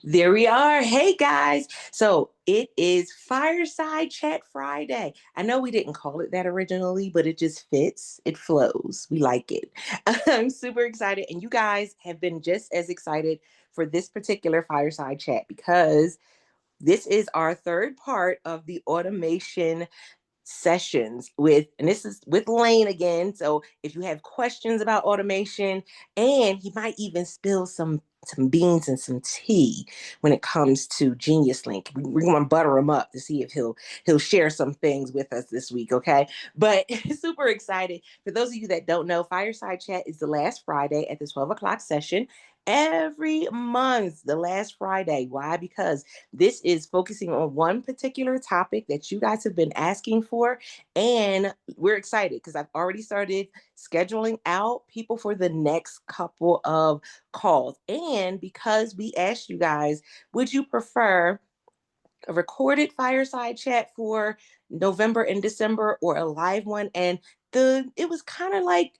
There we are. Hey guys. So it is Fireside Chat Friday. I know we didn't call it that originally, but it just fits. It flows. We like it. I'm super excited. And you guys have been just as excited for this particular Fireside Chat because this is our third part of the automation sessions with, and this is with Lane again. So if you have questions about automation, and he might even spill some beans and some tea when it comes to Genius Link. We're going to butter him up to see if he'll share some things with us this week, okay? But super excited. For those of you that don't know, Fireside Chat is the last Friday at the 12 o'clock session every month, the last Friday. Why? Because this is focusing on one particular topic that you guys have been asking for. And we're excited because I've already started scheduling out people for the next couple of calls. And because we asked you guys, would you prefer a recorded fireside chat for November and December or a live one? And it was kind of like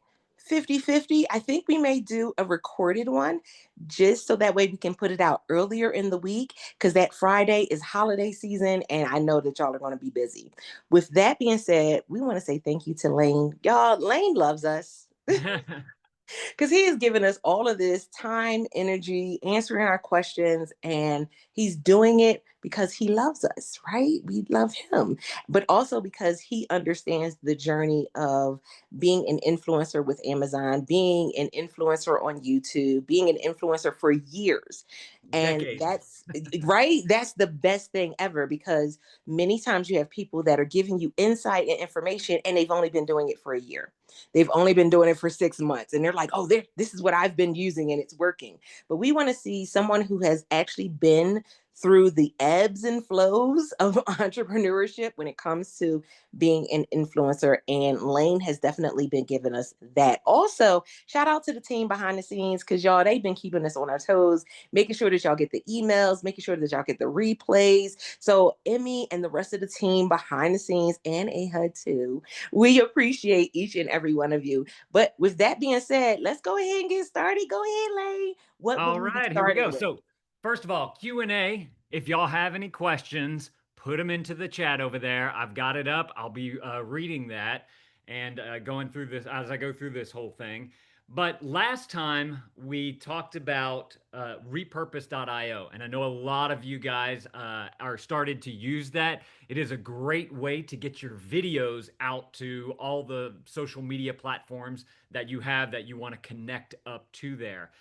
50-50. I think we may do a recorded one just so that way we can put it out earlier in the week because that Friday is holiday season and I know that y'all are going to be busy. With that being said, we want to say thank you to Lane. Y'all, Lane loves us because he has given us all of this time, energy, answering our questions, and he's doing it because he loves us, right? We love him, but also because he understands the journey of being an influencer with Amazon, being an influencer on YouTube, being an influencer for years. And Decades. that's right. That's the best thing ever because many times you have people that are giving you insight and information and they've only been doing it for a year. They've only been doing it for 6 months and they're like, oh, this is what I've been using and it's working. But we want to see someone who has actually been through the ebbs and flows of entrepreneurship when it comes to being an influencer. And Lane has definitely been giving us that. Also, shout out to the team behind the scenes because y'all, they've been keeping us on our toes, making sure that y'all get the emails, making sure that y'all get the replays. So Emmy and the rest of the team behind the scenes and AHUD too, we appreciate each and every one of you. But with that being said, let's go ahead and get started. Go ahead, Lane. What would All we be right, here we starting go. with? So, first of all, Q&A. If y'all have any questions, put them into the chat over there. I've got it up. I'll be reading that and going through this as I go through this whole thing. But last time we talked about repurpose.io, and I know a lot of you guys are started to use that. It is a great way to get your videos out to all the social media platforms that you have that you want to connect up to there.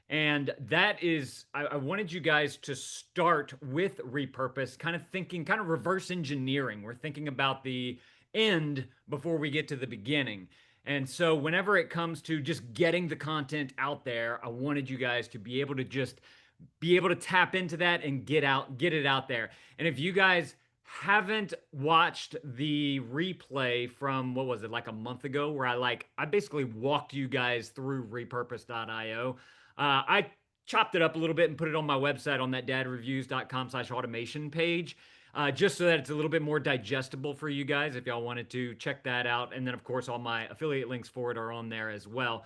And that is, I wanted you guys to start with repurpose, kind of thinking, kind of reverse engineering. We're thinking about the end before we get to the beginning. And so, whenever it comes to just getting the content out there, I wanted you guys to be able to just be able to tap into that and get it out there. And if you guys haven't watched the replay from what was it, like a month ago, where I basically walked you guys through repurpose.io. I chopped it up a little bit and put it on my website on that dadreviews.com/automation page. Just so that it's a little bit more digestible for you guys if y'all wanted to check that out. And then, of course, all my affiliate links for it are on there as well.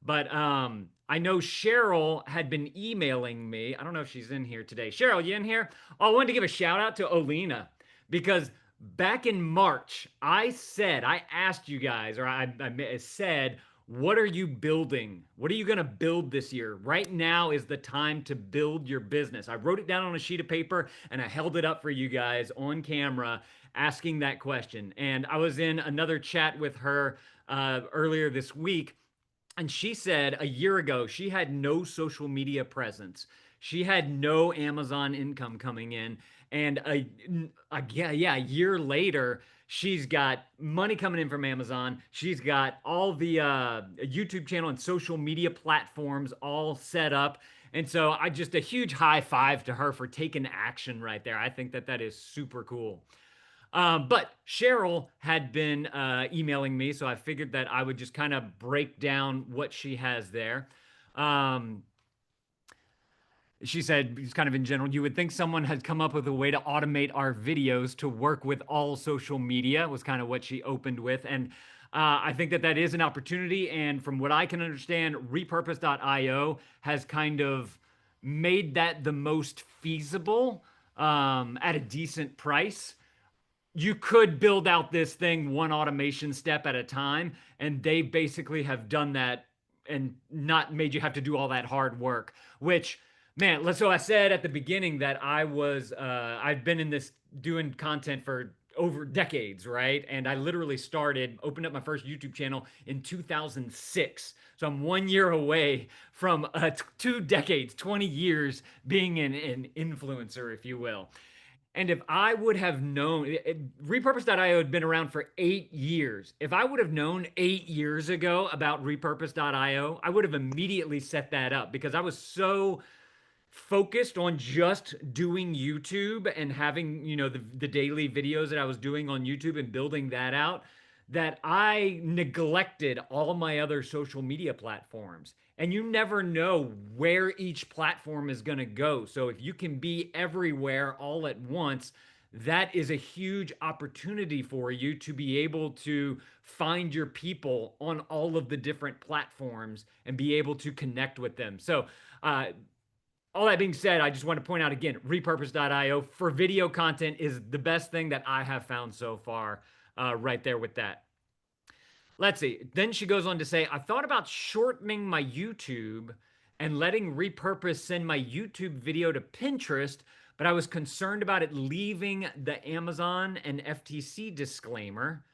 But I know Cheryl had been emailing me. I don't know if she's in here today. Cheryl, you in here? Oh, I wanted to give a shout out to Olena because back in March, I asked you guys, or I said, what are you building? What are you going to build this year? Right now is the time to build your business. I wrote it down on a sheet of paper and I held it up for you guys on camera asking that question. And I was in another chat with her earlier this week. And she said a year ago she had no social media presence. She had no Amazon income coming in. And a year later, she's got money coming in from Amazon. She's got all the YouTube channel and social media platforms all set up. And so I just a huge high five to her for taking action right there. I think that that is super cool. But Cheryl had been emailing me, so I figured that I would just kind of break down what she has there. Um, she said, just kind of in general, you would think someone had come up with a way to automate our videos to work with all social media, was kind of what she opened with. And I think that that is an opportunity. And from what I can understand, repurpose.io has kind of made that the most feasible at a decent price, you could build out this thing one automation step at a time. And they basically have done that and not made you have to do all that hard work, which, man, so I said at the beginning that I've been in this doing content for over decades, right? And I literally opened up my first YouTube channel in 2006. So I'm 1 year away from 2 decades, 20 years being an influencer, if you will. And if I would have known, Repurpose.io had been around for 8 years. If I would have known 8 years ago about Repurpose.io, I would have immediately set that up because I was so focused on just doing YouTube and having, the daily videos that I was doing on YouTube and building that out, that I neglected all my other social media platforms. And you never know where each platform is going to go. So if you can be everywhere all at once, that is a huge opportunity for you to be able to find your people on all of the different platforms and be able to connect with them. So, all that being said, I just want to point out again, repurpose.io for video content is the best thing that I have found so far, right there with that. Let's see. Then she goes on to say, I thought about shortening my YouTube and letting Repurpose send my YouTube video to Pinterest, but I was concerned about it leaving the Amazon and FTC disclaimer.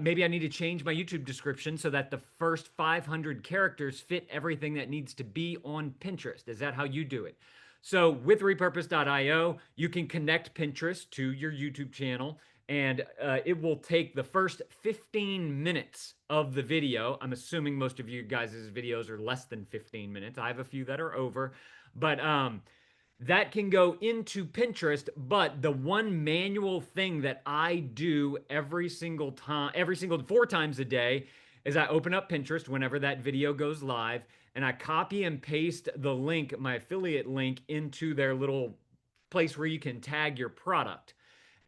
Maybe I need to change my YouTube description so that the first 500 characters fit everything that needs to be on Pinterest. Is that how you do it? So with repurpose.io, you can connect Pinterest to your YouTube channel, and it will take the first 15 minutes of the video. I'm assuming most of you guys' videos are less than 15 minutes. I have a few that are over, but that can go into Pinterest. But the one manual thing that I do every single time, every single 4 times a day, is I open up Pinterest whenever that video goes live and I copy and paste the link, my affiliate link, into their little place where you can tag your product.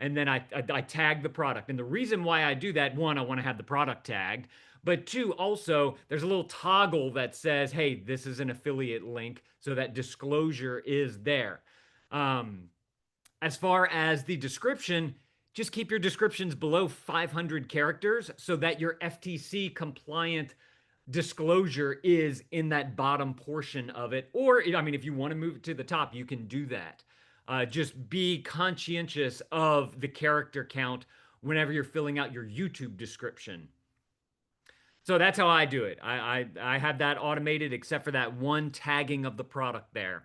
And then I tag the product. And the reason why I do that, one, I want to have the product tagged. But two, also, there's a little toggle that says, hey, this is an affiliate link. So that disclosure is there. As far as the description, just keep your descriptions below 500 characters so that your FTC compliant disclosure is in that bottom portion of it. Or, I mean, if you want to move it to the top, you can do that. Just be conscientious of the character count whenever you're filling out your YouTube description. So that's how I do it. I have that automated except for that one tagging of the product there.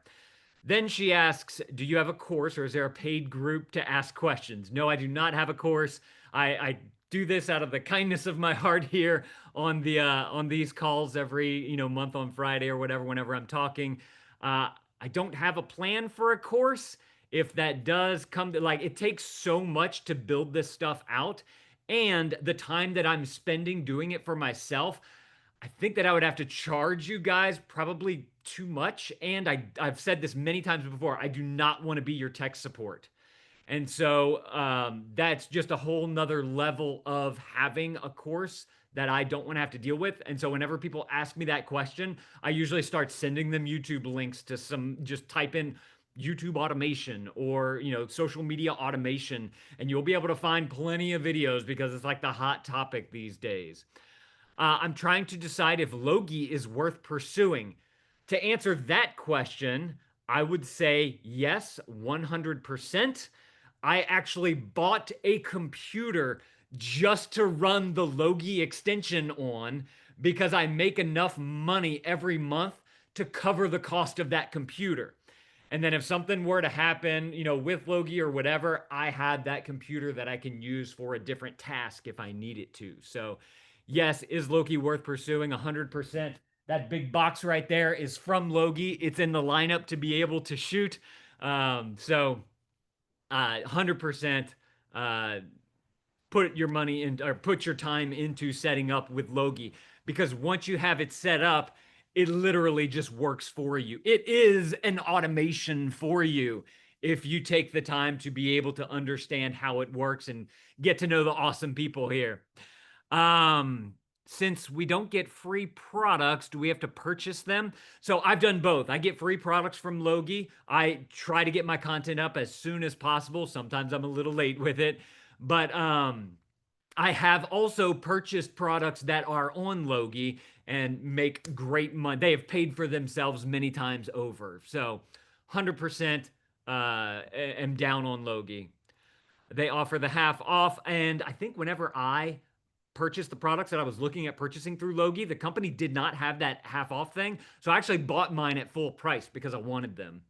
Then she asks, do you have a course or is there a paid group to ask questions? No, I do not have a course. I do this out of the kindness of my heart here on these calls every month on Friday or whatever, whenever I'm talking. I don't have a plan for a course. If that does come to, like, it takes so much to build this stuff out, and the time that I'm spending doing it for myself, I think that I would have to charge you guys probably too much. And I've said this many times before, I do not want to be your tech support. And so that's just a whole nother level of having a course that I don't want to have to deal with. And so whenever people ask me that question, I usually start sending them YouTube links to just type in YouTube automation or social media automation, and you'll be able to find plenty of videos because it's like the hot topic these days. I'm trying to decide if Logi is worth pursuing. To answer that question, I would say yes, 100%. I actually bought a computer just to run the Logi extension on because I make enough money every month to cover the cost of that computer. And then if something were to happen, with Logi or whatever, I had that computer that I can use for a different task if I need it to. So, yes, is Loki worth pursuing? 100%. That big box right there is from Logi. It's in the lineup to be able to shoot. 100%. Put your money in, or put your time into setting up with Logi, because once you have it set up, it literally just works for you. It is an automation for you if you take the time to be able to understand how it works and get to know the awesome people here. since we don't get free products, do we have to purchase them? So I've done both. I get free products from Logi. I try to get my content up as soon as possible. Sometimes I'm a little late with it, but I have also purchased products that are on Logi and make great money. They have paid for themselves many times over. So 100% am down on Logi. They offer the half off. And I think whenever I purchased the products that I was looking at purchasing through Logi, the company did not have that half off thing. So I actually bought mine at full price because I wanted them.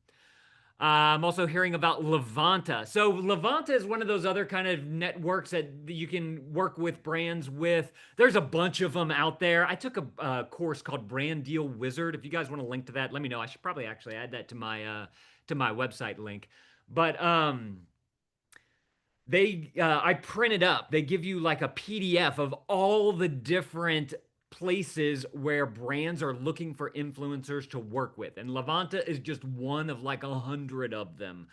I'm also hearing about Levanta. So Levanta is one of those other kind of networks that you can work with brands with. There's a bunch of them out there. I took a course called Brand Deal Wizard. If you guys want to link to that, let me know. I should probably actually add that to my website link. But I print it up. They give you like a PDF of all the different places where brands are looking for influencers to work with, and Levanta is just one of like 100 of them.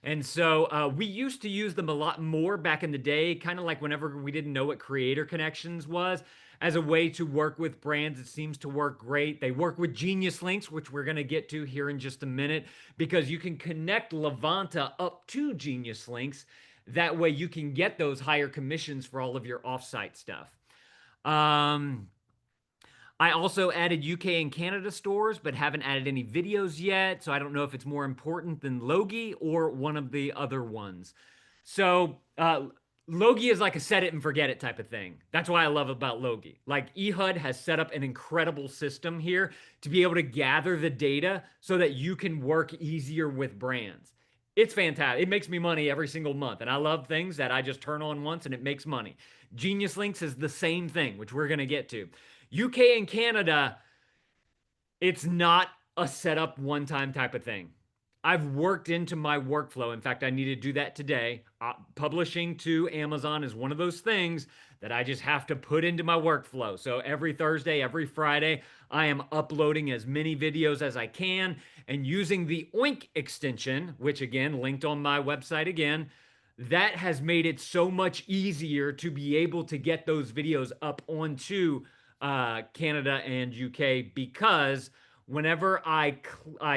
And so we used to use them a lot more back in the day, kind of like whenever we didn't know what Creator Connections was, as a way to work with brands. It seems to work great. They work with Genius Links, which we're going to get to here in just a minute, because you can connect Levanta up to Genius Links. That way you can get those higher commissions for all of your offsite stuff. Um, I also added UK and Canada stores, but haven't added any videos yet. So I don't know if it's more important than Logi or one of the other ones. So Logi is like a set it and forget it type of thing. That's why I love about Logi. Like Ehud has set up an incredible system here to be able to gather the data so that you can work easier with brands. It's fantastic. It makes me money every single month. And I love things that I just turn on once and it makes money. Genius Links is the same thing, which we're going to get to. UK and Canada, it's not a setup one time type of thing. I've worked into my workflow. In fact, I need to do that today. Publishing to Amazon is one of those things that I just have to put into my workflow. So every Thursday, every Friday, I am uploading as many videos as I can and using the Oink extension, which again, linked on my website again. That has made it so much easier to be able to get those videos up onto Canada and UK, because whenever I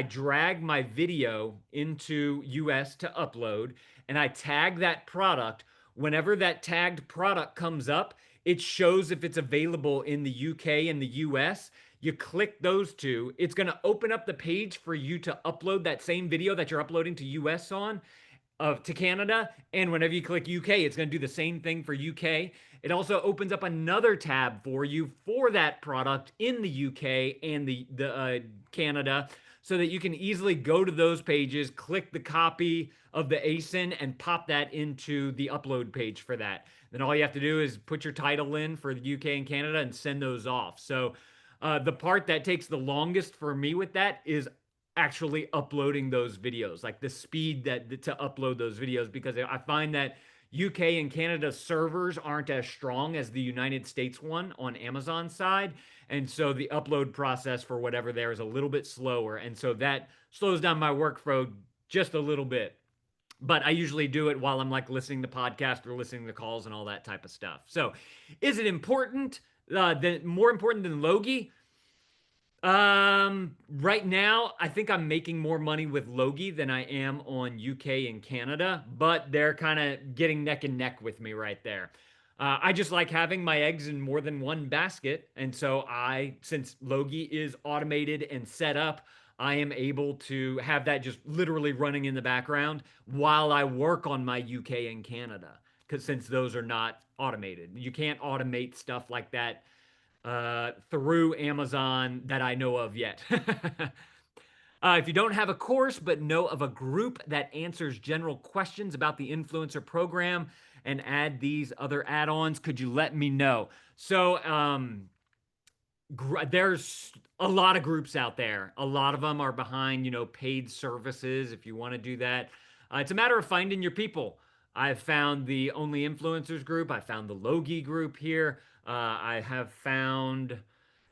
drag my video into US to upload and I tag that product, whenever that tagged product comes up, it shows if it's available in the UK and the US. You click those two, it's going to open up the page for you to upload that same video that you're uploading to US on to Canada. And whenever you click UK, it's going to do the same thing for UK. It also opens up another tab for you for that product in the UK and the Canada, so that you can easily go to those pages, click the copy of the ASIN, and pop that into the upload page for that. Then all you have to do is put your title in for the UK and Canada and send those off. So the part that takes the longest for me with that is actually uploading those videos, like the speed that to upload those videos, because I find that UK and Canada servers aren't as strong as the United States one on Amazon side. And so the upload process for whatever there is a little bit slower. And so that slows down my workflow just a little bit. But I usually do it while I'm like listening to podcasts or listening to calls and all that type of stuff. So is it important? More important than Logi? Right now, I think I'm making more money with Logi than I am on UK and Canada, but they're kind of getting neck and neck with me right there. I just like having my eggs in more than one basket, and so since Logi is automated and set up, I am able to have that just literally running in the background while I work on my UK and Canada. Because since those are not automated, you can't automate stuff like that through Amazon that I know of yet. If you don't have a course but know of a group that answers general questions about the influencer program and add these other add-ons, could you let me know? So there's a lot of groups out there. A lot of them are behind, paid services if you want to do that. It's a matter of finding your people. I've found the Only Influencers group. I found the Logi group here. I have found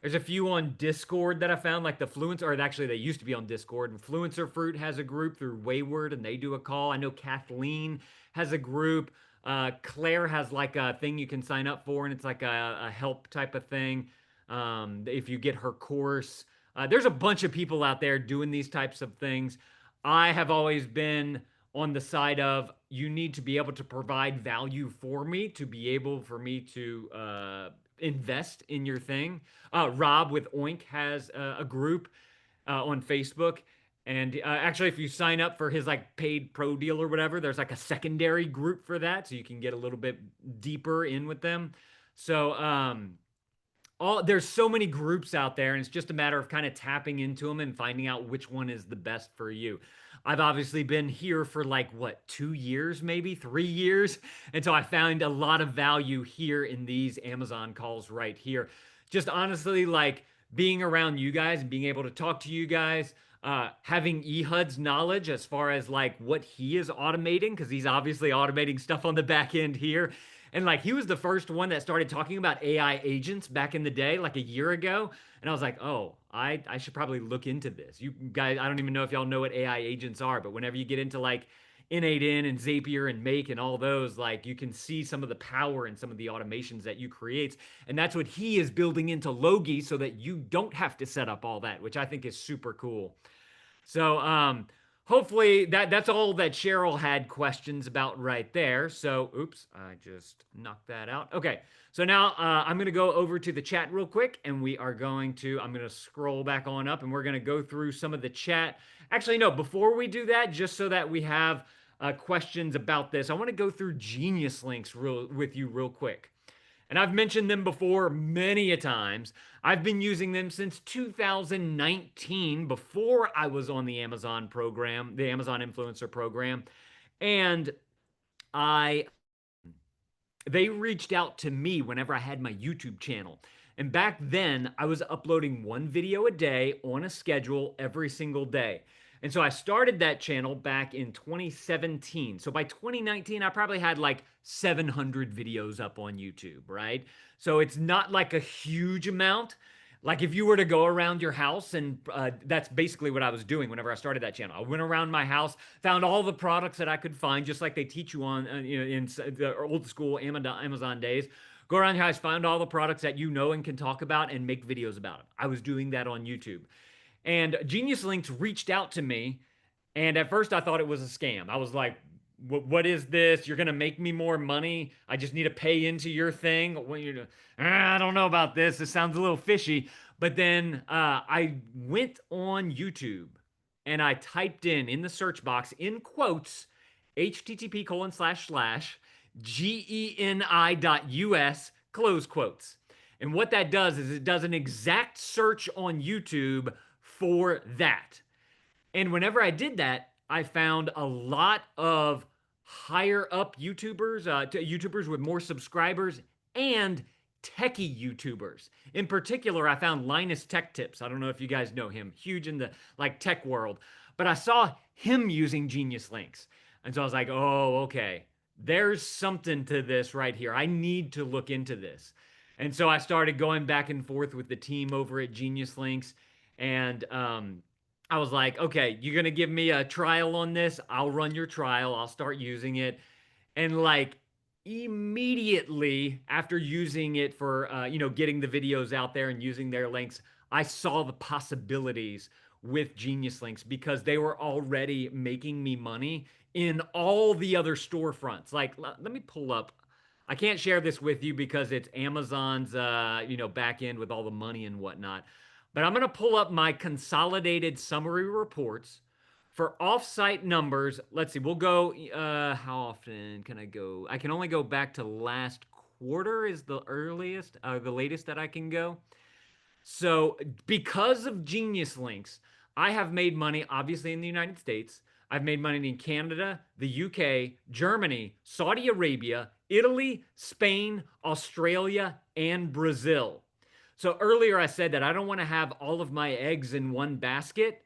there's a few on Discord that I found, like the Fluencer, or actually they used to be on Discord. And Fluencer Fruit has a group through Wayward, and they do a call. I know Kathleen has a group. Claire has like a thing you can sign up for, and it's like a help type of thing. If you get her course, there's a bunch of people out there doing these types of things. I have always been on the side of you need to be able to provide value for me to be able for me to invest in your thing. Rob with Oink has a group on Facebook. And actually, if you sign up for his like paid pro deal or whatever, there's like a secondary group for that, so you can get a little bit deeper in with them. So all there's so many groups out there, and it's just a matter of kind of tapping into them and finding out which one is the best for you. I've obviously been here for like what 2 years, maybe 3 years, and so I found a lot of value here in these Amazon calls right here. Just honestly, like being around you guys and being able to talk to you guys, having Ehud's knowledge as far as like what he is automating, because he's obviously automating stuff on the back end here. And like he was the first one that started talking about AI agents back in the day, like a year ago. And I was like, oh, I should probably look into this. You guys, I don't even know if y'all know what AI agents are, but whenever you get into like N8N and Zapier and Make and all those, like you can see some of the power and some of the automations that you create. And that's what he is building into Logi so that you don't have to set up all that, which I think is super cool. So hopefully that's all that Cheryl had questions about right there. So oops, I just knocked that out. Okay, so now I'm gonna go over to the chat real quick, and I'm gonna scroll back on up, and we're gonna go through some of the chat. Actually, no, before we do that, just so that we have questions about this, I want to go through Genius Links with you real quick. And I've mentioned them before many a times. I've been using them since 2019, before I was on the Amazon program, the Amazon Influencer program. And I they reached out to me whenever I had my YouTube channel. And back then, I was uploading one video a day on a schedule every single day. And so I started that channel back in 2017. So by 2019, I probably had like 700 videos up on YouTube, right? So it's not like a huge amount. Like if you were to go around your house, and that's basically what I was doing whenever I started that channel. I went around my house, found all the products that I could find, just like they teach you on, in the old school Amazon days. Go around your house, find all the products that you know and can talk about, and make videos about them. I was doing that on YouTube. And Genius Links reached out to me, and at first I thought it was a scam. I was like, what is this? You're gonna make me more money? I just need to pay into your thing. When you, I don't know about this. This sounds a little fishy. But then I went on YouTube and I typed in the search box in quotes http colon slash slash geni.us close quotes. And what that does is it does an exact search on YouTube for that. And whenever I did that, I found a lot of higher up YouTubers, YouTubers with more subscribers, and techie YouTubers. In particular, I found Linus Tech Tips. I don't know if you guys know him, huge in the like tech world, but I saw him using Genius Links. And so I was like, oh, okay, there's something to this right here. I need to look into this. And so I started going back and forth with the team over at Genius Links. And I was like, okay, you're going to give me a trial on this. I'll run your trial. I'll start using it. And like immediately after using it for, getting the videos out there and using their links, I saw the possibilities with Genius Links because they were already making me money in all the other storefronts. Like, let me pull up. I can't share this with you because it's Amazon's, back end with all the money and whatnot. But I'm going to pull up my consolidated summary reports for offsite numbers. Let's see. We'll go. How often can I go? I can only go back to last quarter is the earliest, the latest that I can go. So because of Genius Links, I have made money obviously in the United States. I've made money in Canada, the UK, Germany, Saudi Arabia, Italy, Spain, Australia, and Brazil. So earlier I said that I don't want to have all of my eggs in one basket.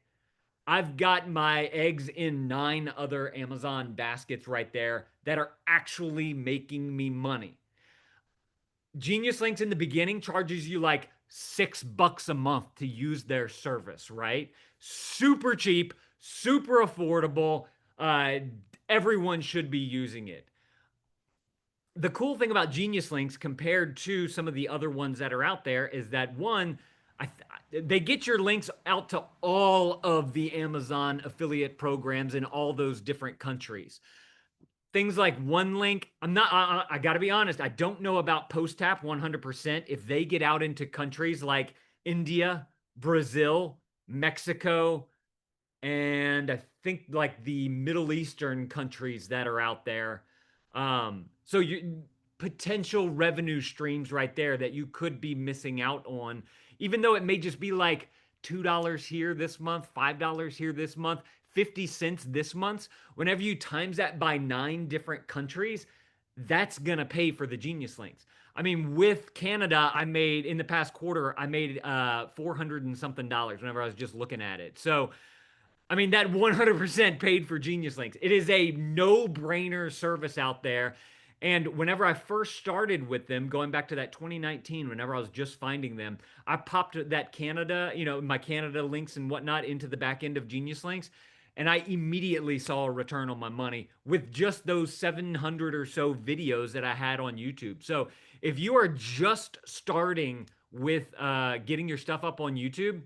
I've got my eggs in 9 other Amazon baskets right there that are actually making me money. Genius Links in the beginning charges you like $6 a month to use their service, right? Super cheap, super affordable. Uh, Everyone should be using it. the cool thing about Genius Links compared to some of the other ones that are out there is that one, they get your links out to all of the Amazon affiliate programs in all those different countries. Things like one link, I got to be honest, I don't know about Post Tap 100% if they get out into countries like India, Brazil, Mexico, and I think like the Middle Eastern countries that are out there. So you potential revenue streams right there that you could be missing out on, even though it may just be like $2 here this month, $5 here this month, 50 cents this month. Whenever you times that by 9 different countries, that's gonna pay for the Genius Links. I mean, with Canada, I made in the past quarter, I made 400 and something dollars whenever I was just looking at it. So I mean, that 100% paid for Genius Links. It is a no brainer service out there. And whenever I first started with them, going back to that 2019, whenever I was just finding them, I popped that Canada, my Canada links and whatnot into the back end of Genius Links. And I immediately saw a return on my money with just those 700 or so videos that I had on YouTube. So if you are just starting with getting your stuff up on YouTube,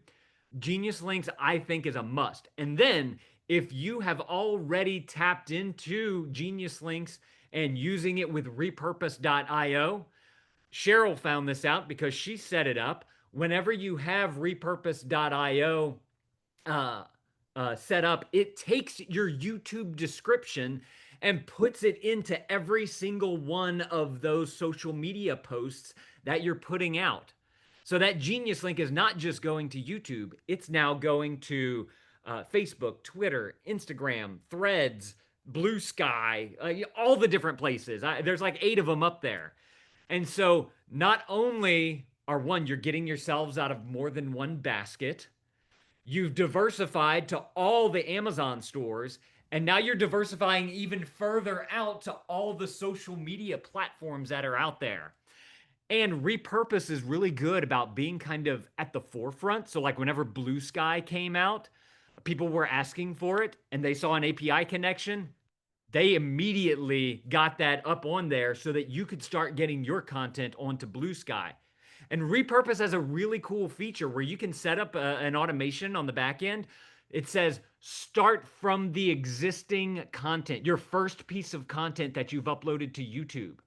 Genius Links, I think, is a must. And then if you have already tapped into Genius Links and using it with repurpose.io, Cheryl found this out because she set it up. Whenever you have repurpose.io set up, it takes your YouTube description and puts it into every single one of those social media posts that you're putting out. So that Genius Link is not just going to YouTube, it's now going to Facebook, Twitter, Instagram, Threads, Blue Sky, all the different places. There's like 8 of them up there. And so not only are one, you're getting yourselves out of more than one basket, you've diversified to all the Amazon stores, and now you're diversifying even further out to all the social media platforms that are out there. And Repurpose is really good about being kind of at the forefront. So, like, whenever Blue Sky came out, people were asking for it and they saw an API connection. They immediately got that up on there so that you could start getting your content onto Blue Sky. And Repurpose has a really cool feature where you can set up an automation on the back end. It says start from the existing content, your first piece of content that you've uploaded to YouTube.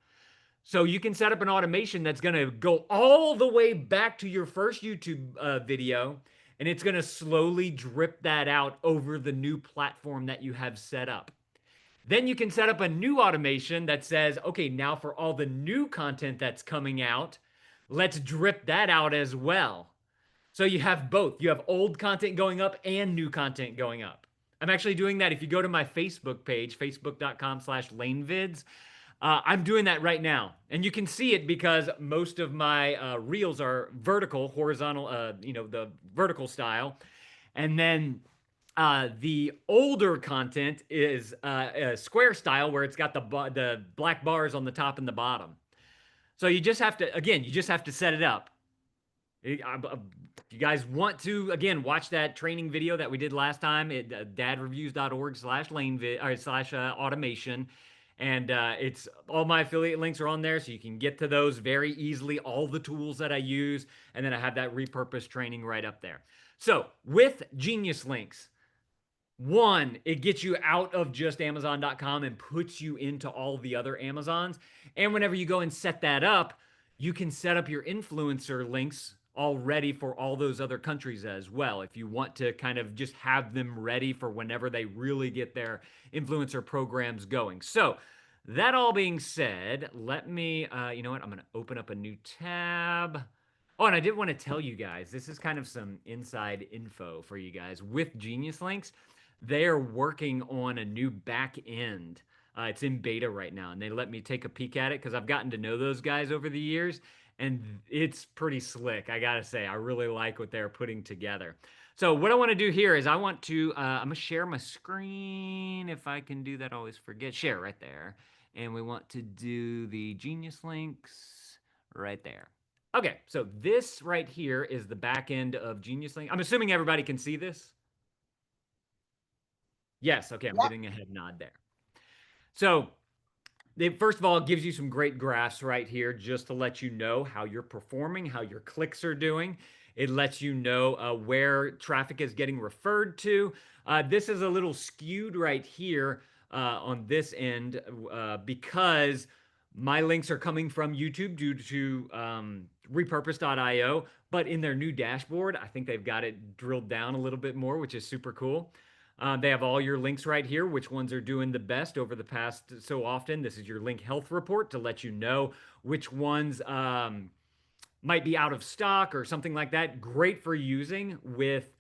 So you can set up an automation that's going to go all the way back to your first YouTube video, and it's going to slowly drip that out over the new platform that you have set up. Then you can set up a new automation that says, okay, now for all the new content that's coming out, let's drip that out as well. So you have both. You have old content going up and new content going up. I'm actually doing that. If you go to my Facebook page, facebook.com/lanevids, I'm doing that right now. And you can see it because most of my reels are vertical, horizontal, the vertical style. And then the older content is a square style where it's got the black bars on the top and the bottom. So you just have to, again, you just have to set it up. If you guys want to, again, watch that training video that we did last time at dadreviews.org/automation. And it's all my affiliate links are on there, so you can get to those very easily, all the tools that I use. And then I have that repurpose training right up there. So with Genius Links, one, it gets you out of just Amazon.com and puts you into all the other Amazons. And whenever you go and set that up, you can set up your influencer links already for all those other countries as well. If you want to kind of just have them ready for whenever they really get their influencer programs going. So, that all being said, let me, you know what? I'm going to open up a new tab. Oh, and I did want to tell you guys, this is kind of some inside info for you guys. With Genius Links, they are working on a new back end. It's in beta right now, and they let me take a peek at it because I've gotten to know those guys over the years, and it's pretty slick. I gotta say, I really like what they're putting together. So what I want to do here is I want to, I'm gonna share my screen. If I can do that, I always forget. Share right there. And we want to do the Genius Links right there. Okay, so this right here is the back end of Genius Link. I'm assuming everybody can see this. Yes, okay, I'm Yep. getting a head nod there. So First of all, it gives you some great graphs right here just to let you know how you're performing, how your clicks are doing. It lets you know where traffic is getting referred to. This is a little skewed right here on this end because my links are coming from YouTube due to repurpose.io. But in their new dashboard, I think they've got it drilled down a little bit more, which is super cool. They have all your links right here, which ones are doing the best over the past so often. This is your link health report to let you know which ones might be out of stock or something like that. Great for using with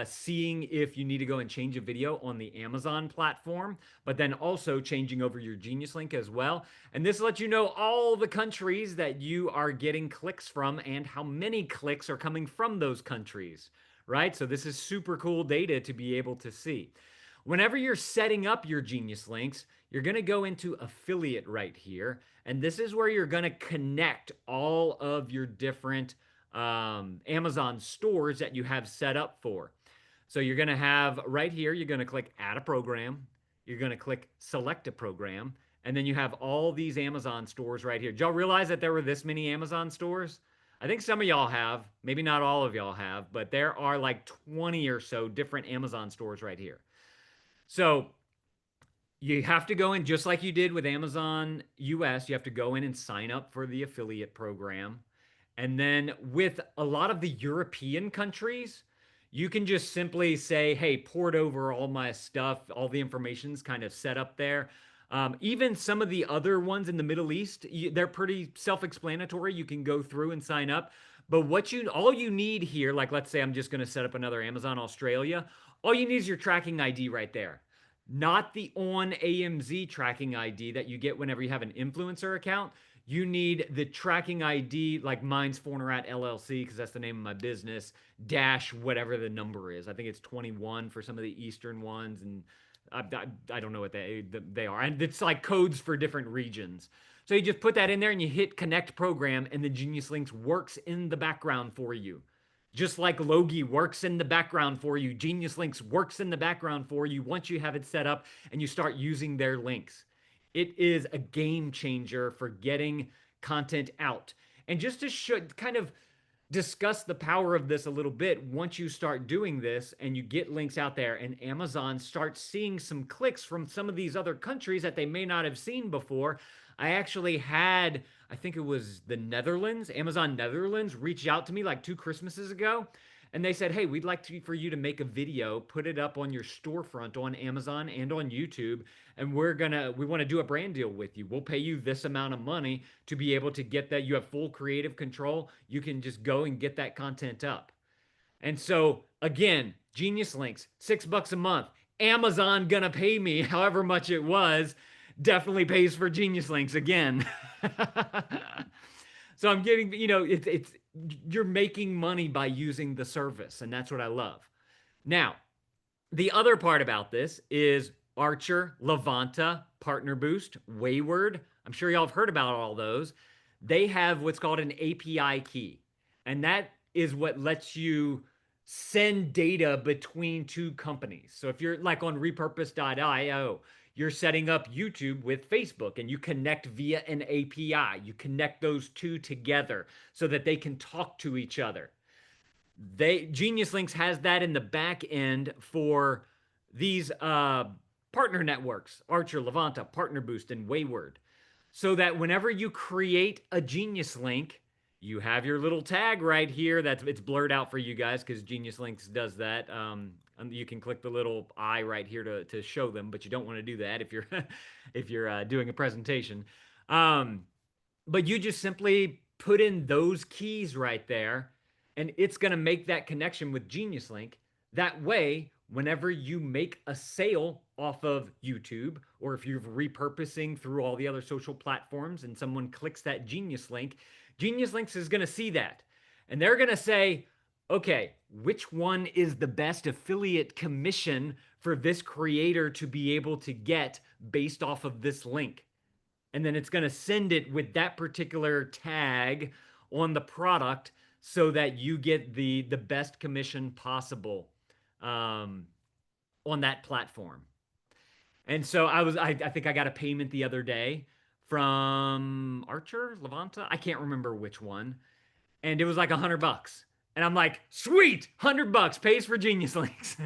seeing if you need to go and change a video on the Amazon platform, but then also changing over your Genius link as well. And this lets you know all the countries that you are getting clicks from and how many clicks are coming from those countries, right? So this is super cool data to be able to see. Whenever you're setting up your Genius links, you're going to go into affiliate right here. And this is where you're going to connect all of your different Amazon stores that you have set up for. So you're going to have right here, you're going to click add a program. You're going to click select a program. And then you have all these Amazon stores right here. Did y'all realize that there were this many Amazon stores? I think some of y'all have, maybe not all of y'all have, but there are like 20 or so different Amazon stores right here. So you have to go in just like you did with Amazon US. You have to go in and sign up for the affiliate program. And then with a lot of the European countries, you can just simply say, hey, port over all my stuff. All the information's kind of set up there. Even some of the other ones in the Middle East, they're pretty self-explanatory. You can go through and sign up. But all you need here, like let's say I'm just going to set up another Amazon Australia, all you need is your tracking ID right there, not the on AMZ tracking ID that you get whenever you have an influencer account. You need the tracking ID, like mine's Fornerat LLC, because that's the name of my business, dash whatever the number is. I think it's 21 for some of the Eastern ones, and I don't know what they are. And it's like codes for different regions. So you just put that in there and you hit connect program, and the Genius Links works in the background for you. Just like Logi works in the background for you, Genius Links works in the background for you once you have it set up and you start using their links. It is a game changer for getting content out. And just to kind of discuss the power of this a little bit, once you start doing this and you get links out there and Amazon starts seeing some clicks from some of these other countries that they may not have seen before. I actually had, I think it was the Netherlands, Amazon Netherlands, reach out to me like 2 Christmases ago. And they said, hey, we'd like for you to make a video, put it up on your storefront on Amazon and on YouTube. And we want to do a brand deal with you. We'll pay you this amount of money to be able to get that. You have full creative control. You can just go and get that content up. And so again, Genius Links, $6 a month. Amazon gonna pay me however much it was. Definitely pays for Genius Links again. So I'm getting, it's you're making money by using the service, and that's what I love. Now, the other part about this is Archer, Levanta, Partner Boost, Wayward. I'm sure y'all have heard about all those. They have what's called an API key, and that is what lets you send data between two companies. So if you're like on repurpose.io, you're setting up YouTube with Facebook and you connect via an API. You connect those two together so that they can talk to each other. Genius Links has that in the back end for these partner networks, Archer, Levanta, Partner Boost, and Wayward, so that whenever you create a Genius Link, you have your little tag right here. It's blurred out for you guys because Genius Links does that. You can click the little eye right here to show them, but you don't want to do that if you're if you're doing a presentation. But you just simply put in those keys right there, and it's going to make that connection with Genius Link. That way, whenever you make a sale off of YouTube, or if you're repurposing through all the other social platforms and someone clicks that Genius Link, Genius Links is going to see that. And they're going to say, okay, which one is the best affiliate commission for this creator to be able to get based off of this link? And then it's going to send it with that particular tag on the product so that you get the best commission possible on that platform. And so I think I got a payment the other day from Archer, Levanta. I can't remember which one. And it was like $100. And I'm like, sweet, $100 pays for Genius Links.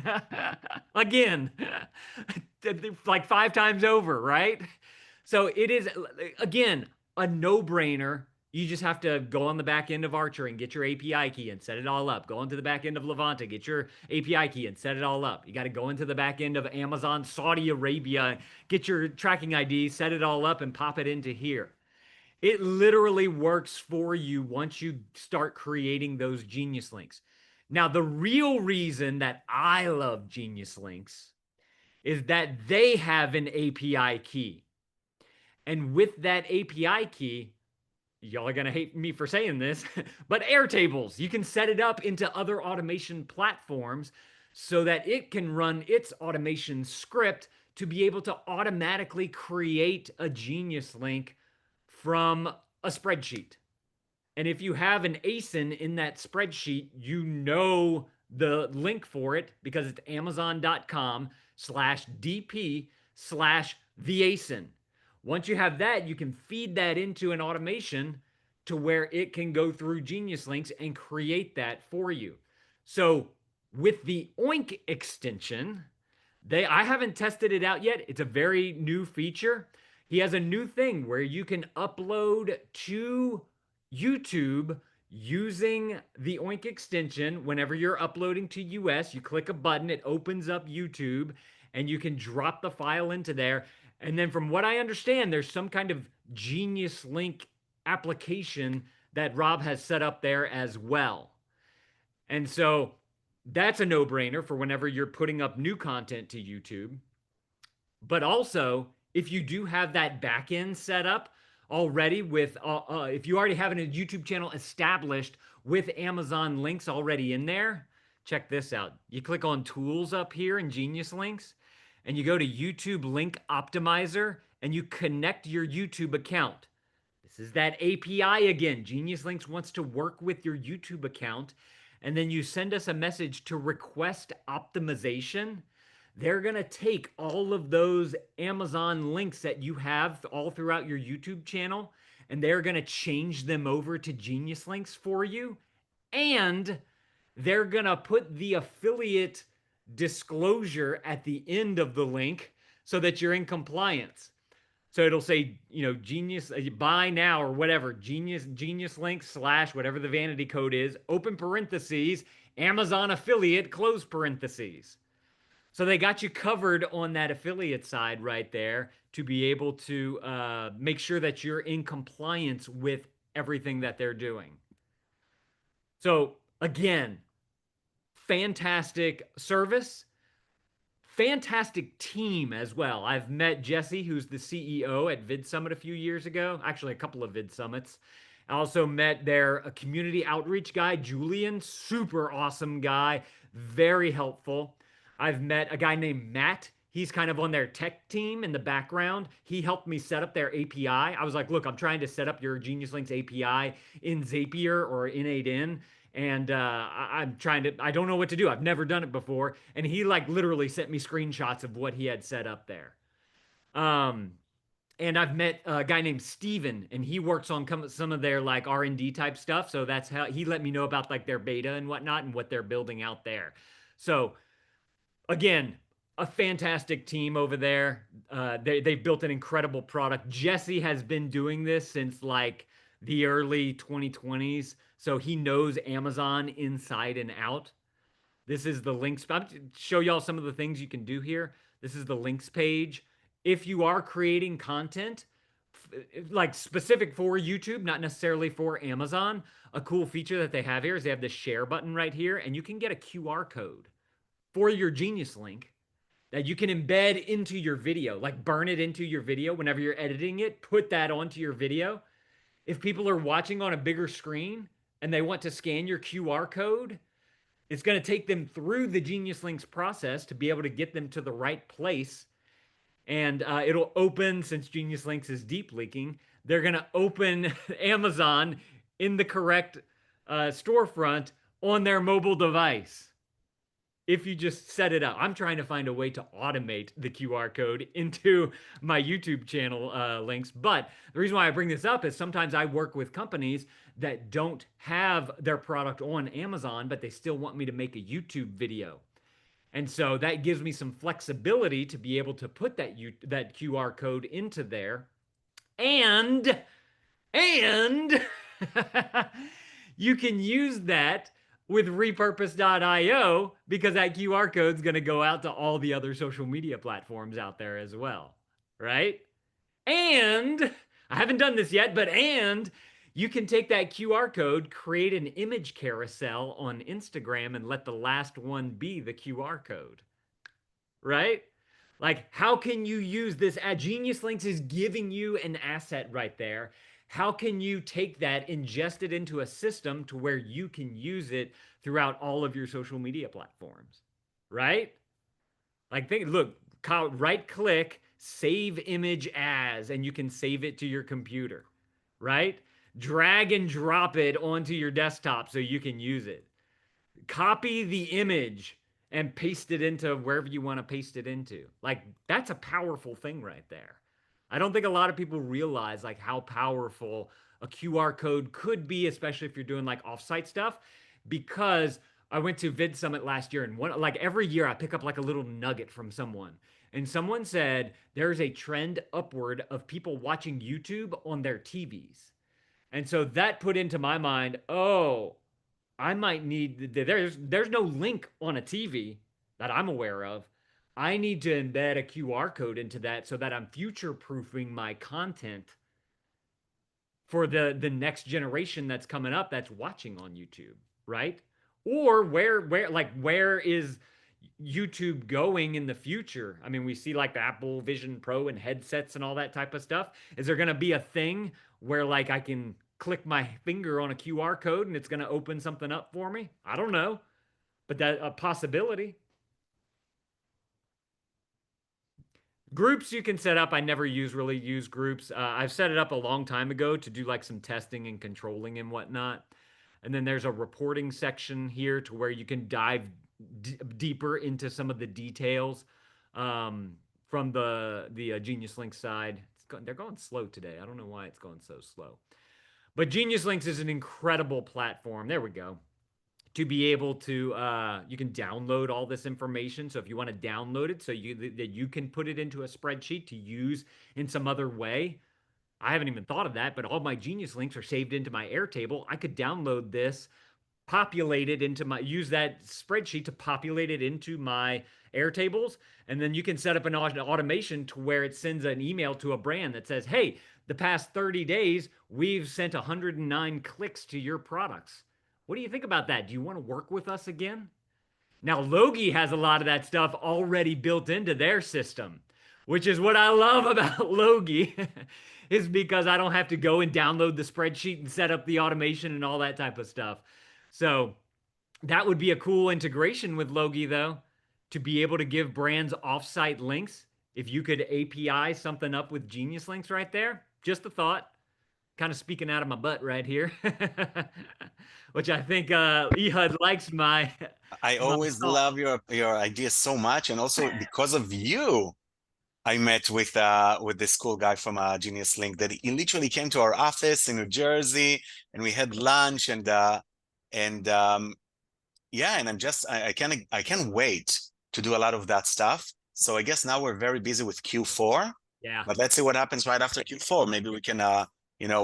Again, like 5 times over, right? So it is, again, a no brainer. You just have to go on the back end of Archer and get your API key and set it all up. Go into the back end of Levanta, get your API key and set it all up. You got to go into the back end of Amazon Saudi Arabia, get your tracking ID, set it all up, and pop it into here. It literally works for you once you start creating those Genius Links. Now, the real reason that I love Genius Links is that they have an API key. And with that API key, y'all are going to hate me for saying this, but Airtables, you can set it up into other automation platforms so that it can run its automation script to be able to automatically create a Genius Link from a spreadsheet. And if you have an ASIN in that spreadsheet, you know the link for it because it's amazon.com/dp/the ASIN. Once you have that, you can feed that into an automation to where it can go through Genius Links and create that for you. So with the Oink extension, I haven't tested it out yet. It's a very new feature. He has a new thing where you can upload to YouTube using the Oink extension. Whenever you're uploading to US, you click a button, it opens up YouTube, and you can drop the file into there. And then, from what I understand, there's some kind of Genius Link application that Rob has set up there as well. And so that's a no brainer for whenever you're putting up new content to YouTube. But also, if you do have that backend set up already with, if you already have a YouTube channel established with Amazon links already in there, check this out. You click on Tools up here in Genius Links, and you go to YouTube Link Optimizer, and you connect your YouTube account. This is that API again. Genius Links wants to work with your YouTube account, and then you send us a message to request optimization. They're going to take all of those Amazon links that you have all throughout your YouTube channel, and they're going to change them over to Genius Links for you. And they're going to put the affiliate disclosure at the end of the link so that you're in compliance. So it'll say, Genius, buy now or whatever, Genius Links / whatever the vanity code is, open parentheses, Amazon affiliate, close parentheses. So they got you covered on that affiliate side right there to be able to make sure that you're in compliance with everything that they're doing. So again, fantastic service, fantastic team as well. I've met Jesse, who's the CEO at Vid Summit a few years ago, actually a couple of Vid Summits. I also met their community outreach guy, Julian, super awesome guy, very helpful. I've met a guy named Matt. He's kind of on their tech team in the background. He helped me set up their API. I was like, look, I'm trying to set up your Genius Links API in Zapier or in 8in. And I'm trying to, I don't know what to do. I've never done it before. And he like literally sent me screenshots of what he had set up there. And I've met a guy named Steven, and he works on some of their like R&D type stuff. So that's how he let me know about like their beta and whatnot and what they're building out there. So again, a fantastic team over there. They've built an incredible product. Jesse has been doing this since like the early 2020s. So he knows Amazon inside and out. This is the links. I'll show y'all some of the things you can do here. This is the links page. If you are creating content like specific for YouTube, not necessarily for Amazon, a cool feature that they have here is they have the share button right here, and you can get a QR code for your Genius Link that you can embed into your video, like burn it into your video whenever you're editing it, put that onto your video. If people are watching on a bigger screen and they want to scan your QR code, it's going to take them through the Genius Links process to be able to get them to the right place. And it'll open, since Genius Links is deep leaking, they're going to open Amazon in the correct storefront on their mobile device. if you just set it up. I'm trying to find a way to automate the QR code into my YouTube channel links. But the reason why I bring this up is sometimes I work with companies that don't have their product on Amazon, but they still want me to make a YouTube video. And so that gives me some flexibility to be able to put that QR code into there. And you can use that with repurpose.io because that QR code is going to go out to all the other social media platforms out there as well, right? And I haven't done this yet, but you can take that QR code, create an image carousel on Instagram, and let the last one be the QR code, right? Like, how can you use this? Genius Links is giving you an asset right there. How can you take that, ingest it into a system to where you can use it throughout all of your social media platforms, right? Like, look, right click, save image as, and you can save it to your computer, right? Drag and drop it onto your desktop so you can use it. Copy the image and paste it into wherever you want to paste it into. Like, that's a powerful thing right there. I don't think a lot of people realize like how powerful a QR code could be, especially if you're doing like offsite stuff. Because I went to Vid Summit last year, and one like every year I pick up like a little nugget from someone. And someone said there's a trend upward of people watching YouTube on their TVs. And so that put into my mind, oh, I might need there's no link on a TV that I'm aware of. I need to embed a QR code into that so that I'm future proofing my content for the next generation that's coming up that's watching on YouTube, right? Or where is YouTube going in the future? I mean, we see like the Apple Vision Pro and headsets and all that type of stuff. Is there going to be a thing where like I can click my finger on a QR code and it's going to open something up for me? I don't know, but that a possibility. Groups you can set up. I never really use groups. I've set it up a long time ago to do like some testing and controlling and whatnot. And then there's a reporting section here to where you can dive deeper into some of the details from the Genius Link side. They're going slow today. I don't know why it's going so slow. But Genius Links is an incredible platform. There we go. To be able to you can download all this information. So if you want to download it so that you can put it into a spreadsheet to use in some other way. I haven't even thought of that, but all my Genius Links are saved into my Airtable. I could download this, populate it into my use that spreadsheet to populate it into my Airtables, and then you can set up an automation to where it sends an email to a brand that says, "Hey, the past 30 days we've sent 109 clicks to your products. What do you think about that? Do you want to work with us again?" Now, Logi has a lot of that stuff already built into their system, which is what I love about Logi, is because I don't have to go and download the spreadsheet and set up the automation and all that type of stuff. So that would be a cool integration with Logi, though, to be able to give brands offsite links. If you could API something up with Genius Links right there, just a thought. Kind of speaking out of my butt right here, which I think Ehud likes I my always thought. love your ideas so much, and also because of you, I met with this cool guy from Genius Link that he literally came to our office in New Jersey, and we had lunch, and yeah, and I can't wait to do a lot of that stuff. So I guess now we're very busy with Q4, Yeah, but let's see what happens right after Q4. Maybe we can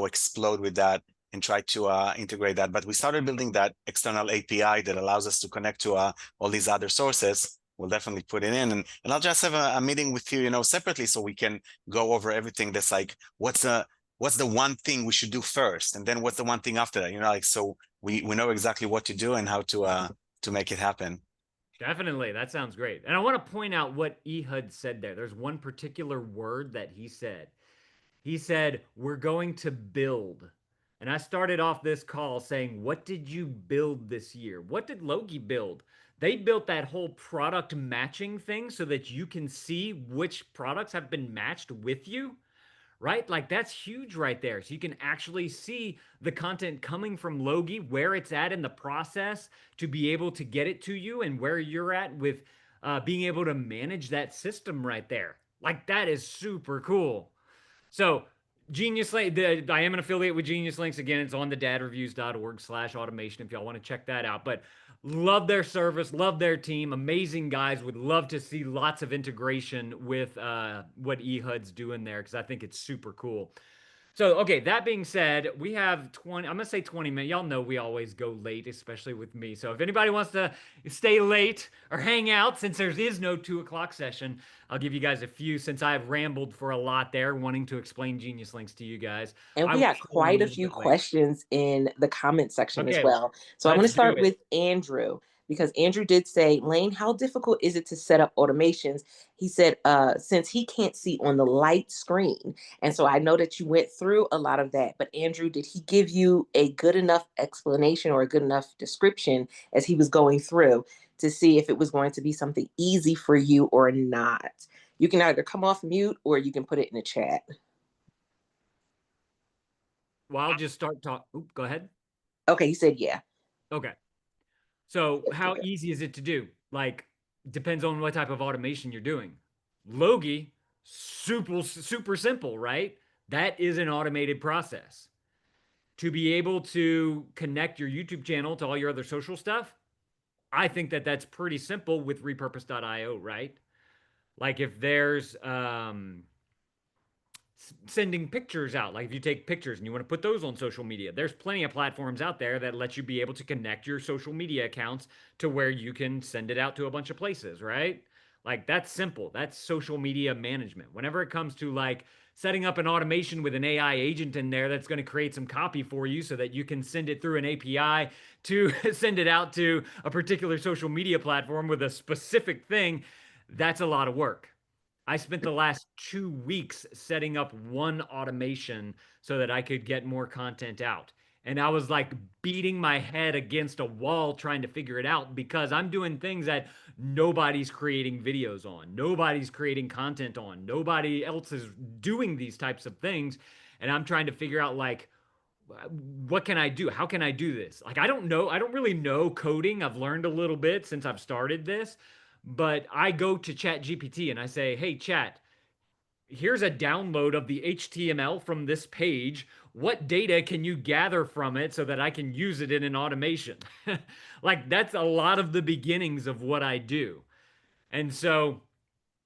explode with that and try to integrate that. But we started building that external API that allows us to connect to all these other sources. We'll definitely put it in, and I'll just have a meeting with you, separately, so we can go over everything. That's like, what's the one thing we should do first, and then what's the one thing after that, like, so we know exactly what to do and how to make it happen. definitely. That sounds great. And I want to point out what Ehud said there. There's one particular word that he said. He said, "We're going to build." And I started off this call saying, "What did you build this year? What did Logi build?" They built that whole product matching thing so that you can see which products have been matched with you, right? Like that's huge right there. So you can actually see the content coming from Logi, where it's at in the process to be able to get it to you and where you're at with being able to manage that system right there. Like that is super cool. So Genius Link, I am an affiliate with Genius Links. Again, it's on the dadreviews.org/automation if y'all want to check that out. But love their service, love their team, amazing guys. Would love to see lots of integration with what eHUD's doing there because I think it's super cool. So, okay, that being said, we have 20, I'm going to say 20 minutes. Y'all know we always go late, especially with me. So, if anybody wants to stay late or hang out, since there is no 2 o'clock session, I'll give you guys a few since I've rambled for a lot there, wanting to explain Genius Links to you guys. And I we will got stay on a quite a little few bit later. questions in the comment section as Okay, well. So I'm going to let's do start it. with Andrew because Andrew did say, Lane, how difficult is it to set up automations? He said, since he can't see on the light screen. And so I know that you went through a lot of that. But Andrew, did he give you a good enough explanation or a good enough description as he was going through to see if it was going to be something easy for you or not? You can either come off mute or you can put it in the chat. Well, I'll just start talk. Oop, go ahead. Okay, he said, yeah. Okay. So, how easy is it to do? Like, depends on what type of automation you're doing. Logi, super simple, right? That is an automated process. To be able to connect your YouTube channel to all your other social stuff, I think that that's pretty simple with repurpose.io, right? Like if there's sending pictures out. Like if you take pictures and you want to put those on social media, there's plenty of platforms out there that let you be able to connect your social media accounts to where you can send it out to a bunch of places, right? Like that's simple. That's social media management. Whenever it comes to like setting up an automation with an AI agent in there that's going to create some copy for you so that you can send it through an API to send it out to a particular social media platform with a specific thing, that's a lot of work. I spent the last 2 weeks setting up one automation so that I could get more content out. And I was like beating my head against a wall trying to figure it out because I'm doing things that nobody's creating videos on, nobody's creating content on, nobody else is doing these types of things. And I'm trying to figure out like, what can I do? How can I do this? Like, I don't know. I don't really know coding. I've learned a little bit since I've started this, but I go to Chat GPT and I say, hey, Chat, here's a download of the HTML from this page. What data can you gather from it so that I can use it in an automation? Like, that's a lot of the beginnings of what I do. And so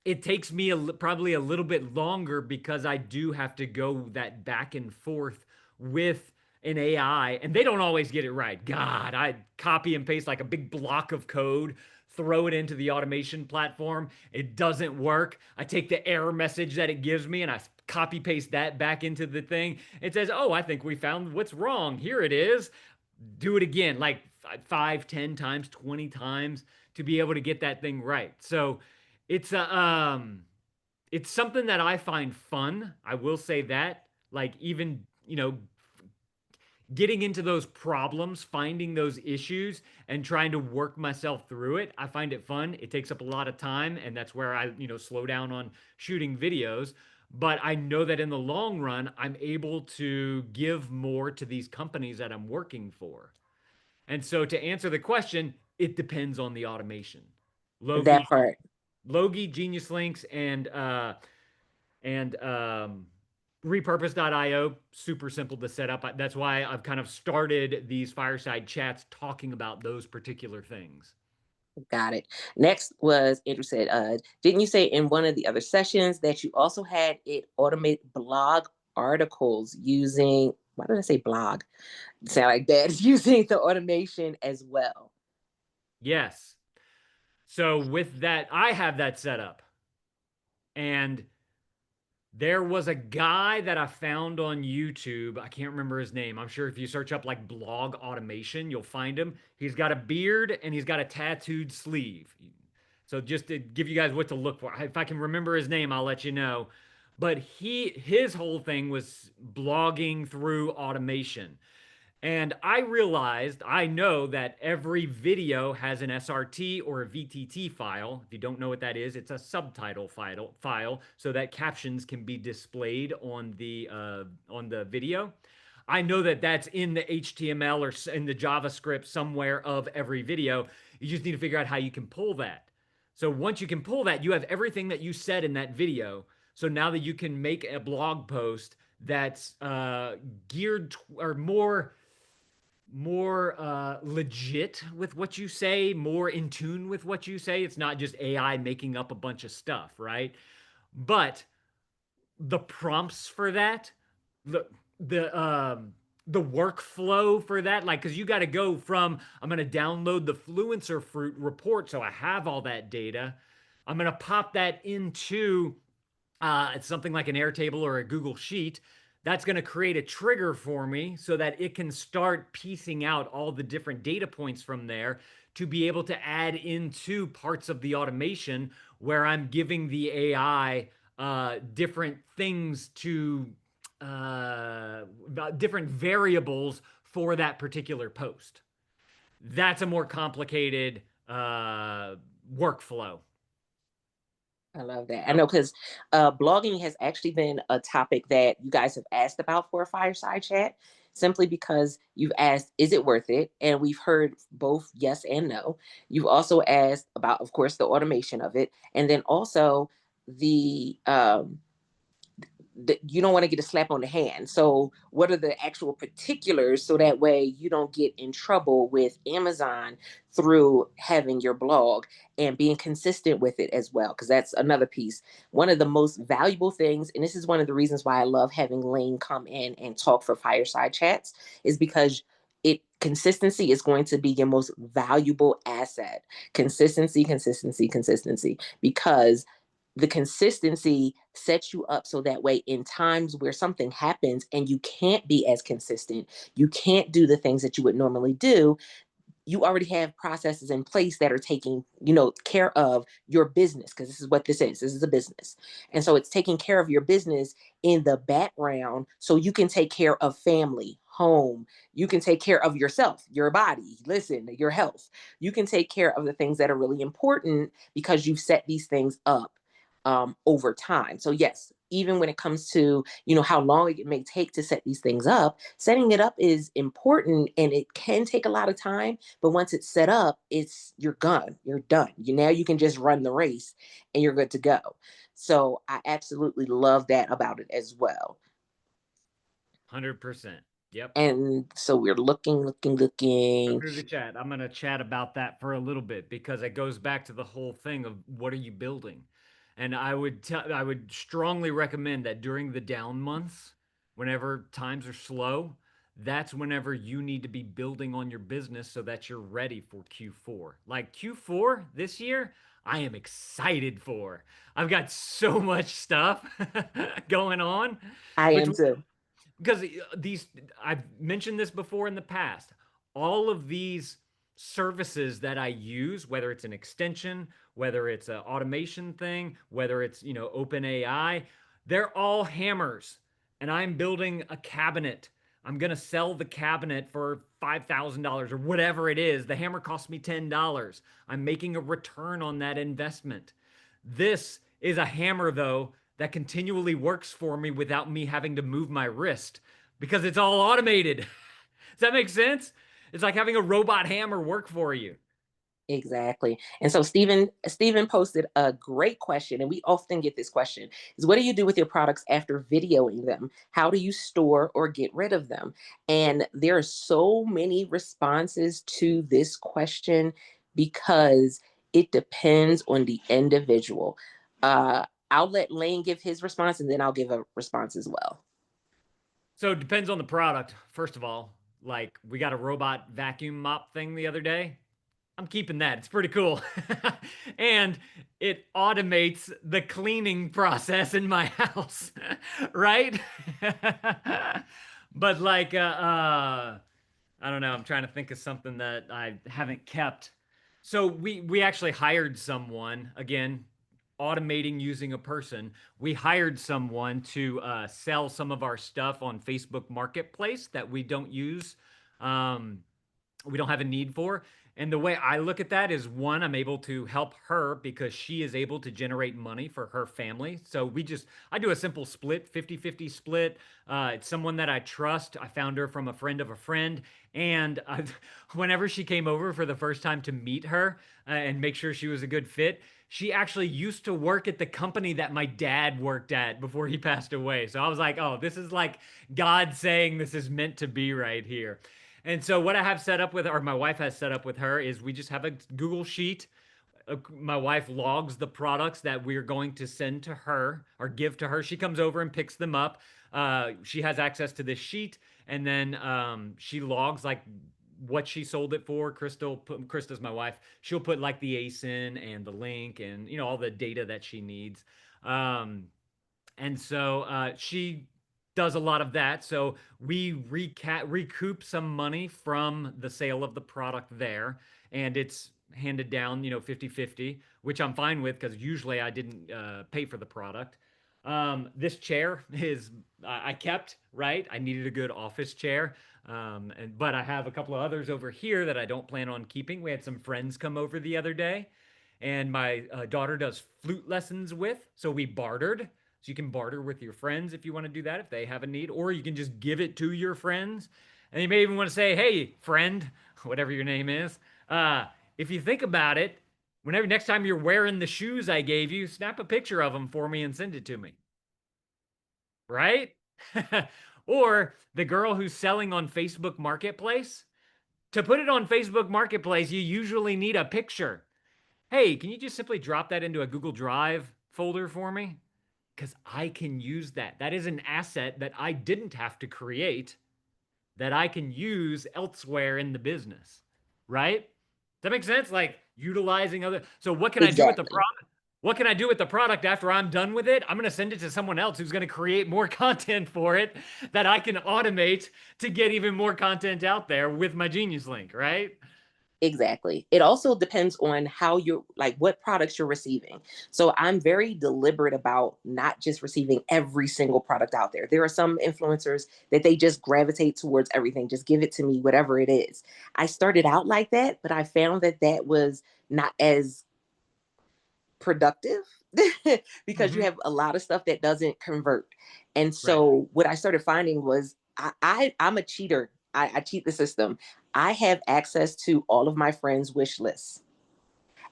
it takes me probably a little bit longer because I do have to go that back and forth with an AI, and they don't always get it right. God, I copy and paste like a big block of code, throw it into the automation platform. It doesn't work. I take the error message that it gives me and I copy paste that back into the thing. It says, "Oh, I think we found what's wrong. Here it is." Do it again, like 5, 10 times, 20 times to be able to get that thing right. So it's a it's something that I find fun. I will say that. Like even, getting into those problems, finding those issues and trying to work myself through it. I find it fun. It takes up a lot of time and that's where I, slow down on shooting videos. But I know that in the long run, I'm able to give more to these companies that I'm working for. And so to answer the question, it depends on the automation. That Logi, part. Logi, Genius Links, and repurpose.io, super simple to set up. That's why I've kind of started these fireside chats talking about those particular things. Got it. Next was Andrew said, didn't you say in one of the other sessions that you also had it automate blog articles using, why did I say blog? Sound like that, using the automation as well. Yes. So with that, I have that set up. And there was a guy that I found on YouTube. I can't remember his name. I'm sure if you search up like blog automation, you'll find him. He's got a beard and he's got a tattooed sleeve. So just to give you guys what to look for. If I can remember his name, I'll let you know. But his whole thing was blogging through automation. And I know that every video has an SRT or a VTT file. If you don't know what that is, it's a subtitle file so that captions can be displayed on the video. I know that that's in the HTML or in the JavaScript somewhere of every video. You just need to figure out how you can pull that. So once you can pull that, you have everything that you said in that video. So now that you can make a blog post that's geared or more legit with what you say, more in tune with what you say. It's not just AI making up a bunch of stuff, right? But the prompts for that, the the um the workflow for that, like, because you got to go from I'm going to download the Fluencer Fruit report, so I have all that data. I'm going to pop that into it's something like an Airtable or a Google Sheet. That's going to create a trigger for me so that it can start piecing out all the different data points from there to be able to add into parts of the automation where I'm giving the AI different things to different variables for that particular post. That's a more complicated workflow. I love that. I know because blogging has actually been a topic that you guys have asked about for a fireside chat, simply because you've asked, is it worth it? And we've heard both yes and no. You've also asked about, of course, the automation of it. And then also the you don't want to get a slap on the hand. So, what are the actual particulars so that way you don't get in trouble with Amazon through having your blog and being consistent with it as well? Because that's another piece. One of the most valuable things, and this is one of the reasons why I love having Lane come in and talk for fireside chats, is because consistency is going to be your most valuable asset. Consistency, consistency, consistency. Because the consistency sets you up so that way in times where something happens and you can't be as consistent, you can't do the things that you would normally do, you already have processes in place that are taking, care of your business, because this is what this is. This is a business. And so it's taking care of your business in the background so you can take care of family, home. You can take care of yourself, your body, listen, your health. You can take care of the things that are really important because you've set these things up over time. So yes, even when it comes to how long it may take to set these things up, setting it up is important, and it can take a lot of time. But once it's set up, you're gone, you're done. Now you can just run the race, and you're good to go. So I absolutely love that about it as well. 100%. Yep. And so we're looking. Go through the chat. I'm going to chat about that for a little bit because it goes back to the whole thing of what are you building? And I would strongly recommend that during the down months, whenever times are slow, that's whenever you need to be building on your business so that you're ready for Q4. Like Q4 this year, I am excited for. I've got so much stuff going on, I which am too. because I've mentioned this before in the past. All of these services that I use, whether it's an extension, whether it's an automation thing, whether it's open AI, they're all hammers. And I'm building a cabinet. I'm gonna sell the cabinet for $5,000 or whatever it is. The hammer cost me $10. I'm making a return on that investment. This is a hammer, though, that continually works for me without me having to move my wrist because it's all automated. Does that make sense? It's like having a robot hammer work for you. Exactly. And so Stephen posted a great question, and we often get this question, is what do you do with your products after videoing them? How do you store or get rid of them? And there are so many responses to this question because it depends on the individual. I'll let Lane give his response, and then I'll give a response as well. So it depends on the product, first of all. Like, we got a robot vacuum mop thing the other day. I'm keeping that. It's pretty cool. And it automates the cleaning process in my house, right? But like I don't know, I'm trying to think of something that I haven't kept. So we actually hired someone, again, automating using a person. We hired someone to sell some of our stuff on Facebook Marketplace that we don't use we don't have a need for. And the way I look at that is, one, I'm able to help her because she is able to generate money for her family. So I do a simple split, 50-50 split. It's someone that I trust. I found her from a friend of a friend. And whenever she came over for the first time to meet her and make sure she was a good fit, she actually used to work at the company that my dad worked at before he passed away. So I was like, oh, this is like God saying this is meant to be right here. And so what I have set up with, or my wife has set up with her, is we just have a Google sheet. My wife logs the products that we're going to send to her or give to her. She comes over and picks them up. She has access to this sheet, and then she logs like what she sold it for. Krista's my wife. She'll put like the ASIN and the link and all the data that she needs. Um, and so she does a lot of that. So we recoup some money from the sale of the product there. And it's handed down, 50-50, which I'm fine with because usually I didn't pay for the product. This chair is I kept, right? I needed a good office chair. But I have a couple of others over here that I don't plan on keeping. We had some friends come over the other day, and my daughter does flute lessons with, so we bartered. So you can barter with your friends if you want to do that, if they have a need, or you can just give it to your friends. And you may even want to say, hey, friend, whatever your name is, if you think about it, whenever next time you're wearing the shoes I gave you, snap a picture of them for me and send it to me. Right? Or the girl who's selling on Facebook Marketplace. To put it on Facebook Marketplace, you usually need a picture. Hey, can you just simply drop that into a Google Drive folder for me? Because I can use that. That is an asset that I didn't have to create, that I can use elsewhere in the business. Right? Does that make sense? Like utilizing other. So what can I do with the Exactly. product? What can I do with the product after I'm done with it? I'm going to send it to someone else who's going to create more content for it that I can automate to get even more content out there with my Genius Link, right? Exactly. It also depends on how you're like what products you're receiving. So I'm very deliberate about not just receiving every single product out there. There are some influencers that they just gravitate towards everything. Just give it to me, whatever it is. I started out like that, but I found that that was not as productive because you Mm-hmm. have a lot of stuff that doesn't convert. And Right. so what I started finding was I'm a cheater. I cheat the system. I have access to all of my friends' wish lists.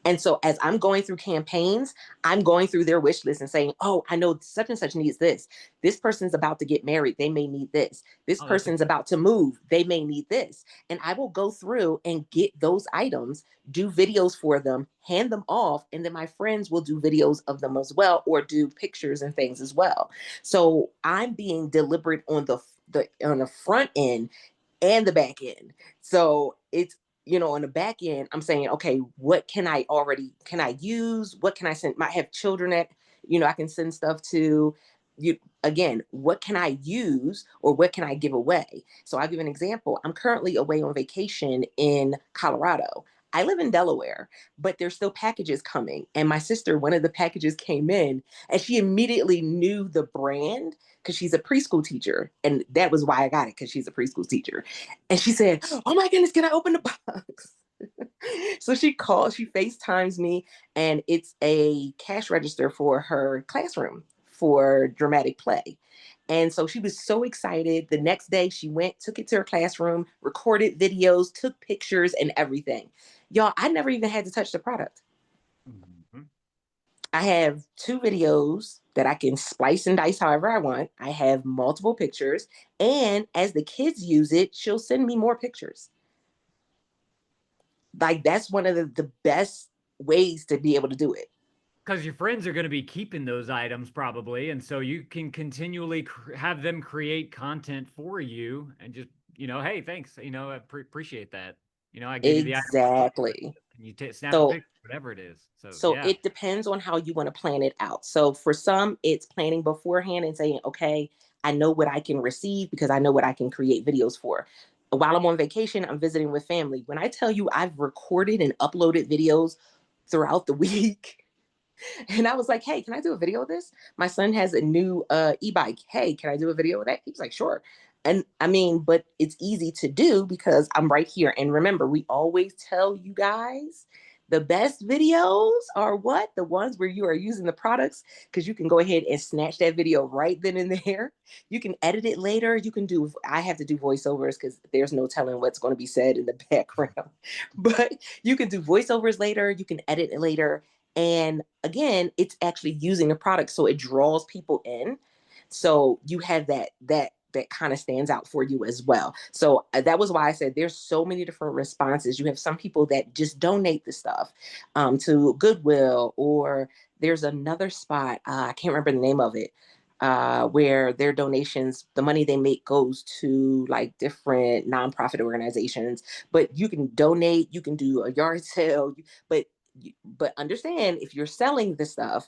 And so as I'm going through campaigns, I'm going through their wish list and saying, oh, I know such and such needs this. This person's about to get married. They may need this. This Oh, that's a person's about to move. They may need this. And I will go through and get those items, do videos for them, hand them off. And then my friends will do videos of them as well, or do pictures and things as well. So I'm being deliberate on the front end and the back end. So it's on the back end, I'm saying, okay, what can I use? What can I send? Might have children that, I can send stuff to you. Again, what can I use or what can I give away? So I'll give an example. I'm currently away on vacation in Colorado. I live in Delaware, but there's still packages coming. And my sister, one of the packages came in and she immediately knew the brand because she's a preschool teacher. And that was why I got it, because she's a preschool teacher. And she said, oh my goodness, can I open the box? So she FaceTimes me, and it's a cash register for her classroom for dramatic play. And so she was so excited. The next day, she went, took it to her classroom, recorded videos, took pictures, and everything. Y'all, I never even had to touch the product. mm-hmm. I have 2 videos that I can splice and dice however I want. I have multiple pictures. And as the kids use it, she'll send me more pictures. Like that's one of the best ways to be able to do it. Because your friends are going to be keeping those items probably. And so you can continually have them create content for you and just, hey, thanks. I appreciate that. I gave you the item for free, but Exactly. you snap a So picture, whatever it is. So, so yeah. it depends on how you want to plan it out. So for some, it's planning beforehand and saying, okay, I know what I can receive because I know what I can create videos for. While I'm on vacation, I'm visiting with family. When I tell you I've recorded and uploaded videos throughout the week, and I was like, hey, can I do a video of this? My son has a new e-bike. Hey, can I do a video of that? He was like, sure. And I mean, but it's easy to do because I'm right here. And remember, we always tell you guys the best videos are what? The ones where you are using the products, because you can go ahead and snatch that video right then and there. You can edit it later. You can do, I have to do voiceovers because there's no telling what's going to be said in the background. But you can do voiceovers later. You can edit it later. And again, it's actually using the product. So it draws people in. So you have that kind of stands out for you as well. So that was why I said there's so many different responses. You have some people that just donate the stuff to Goodwill, or there's another spot, I can't remember the name of it, where their donations, the money they make goes to like different nonprofit organizations. But you can donate, you can do a yard sale, but but understand, if you're selling this stuff,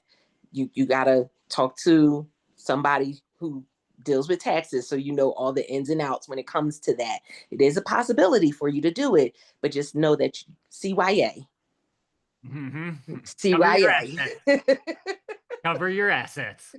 you gotta talk to somebody who deals with taxes, so you know all the ins and outs when it comes to that. It is a possibility for you to do it, but just know that CYA. Mm-hmm. Cover your CYA. assets. Cover your assets.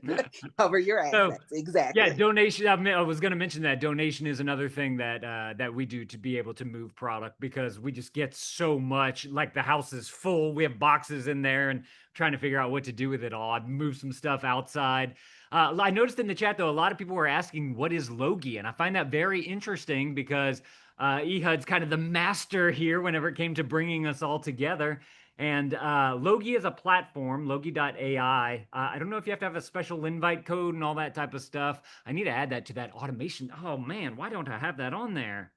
Cover your So, assets. Exactly. yeah, donation. I was going to mention that donation is another thing that we do to be able to move product, because we just get so much. Like, the house is full. We have boxes in there, and trying to figure out what to do with it all. I've moved some stuff outside. I noticed in the chat, though, a lot of people were asking, what is Logi? And I find that very interesting, because Ehud's kind of the master here whenever it came to bringing us all together. And Logi is a platform, Logi.ai. I don't know if you have to have a special invite code and all that type of stuff. I need to add that to that automation. Oh man, why don't I have that on there?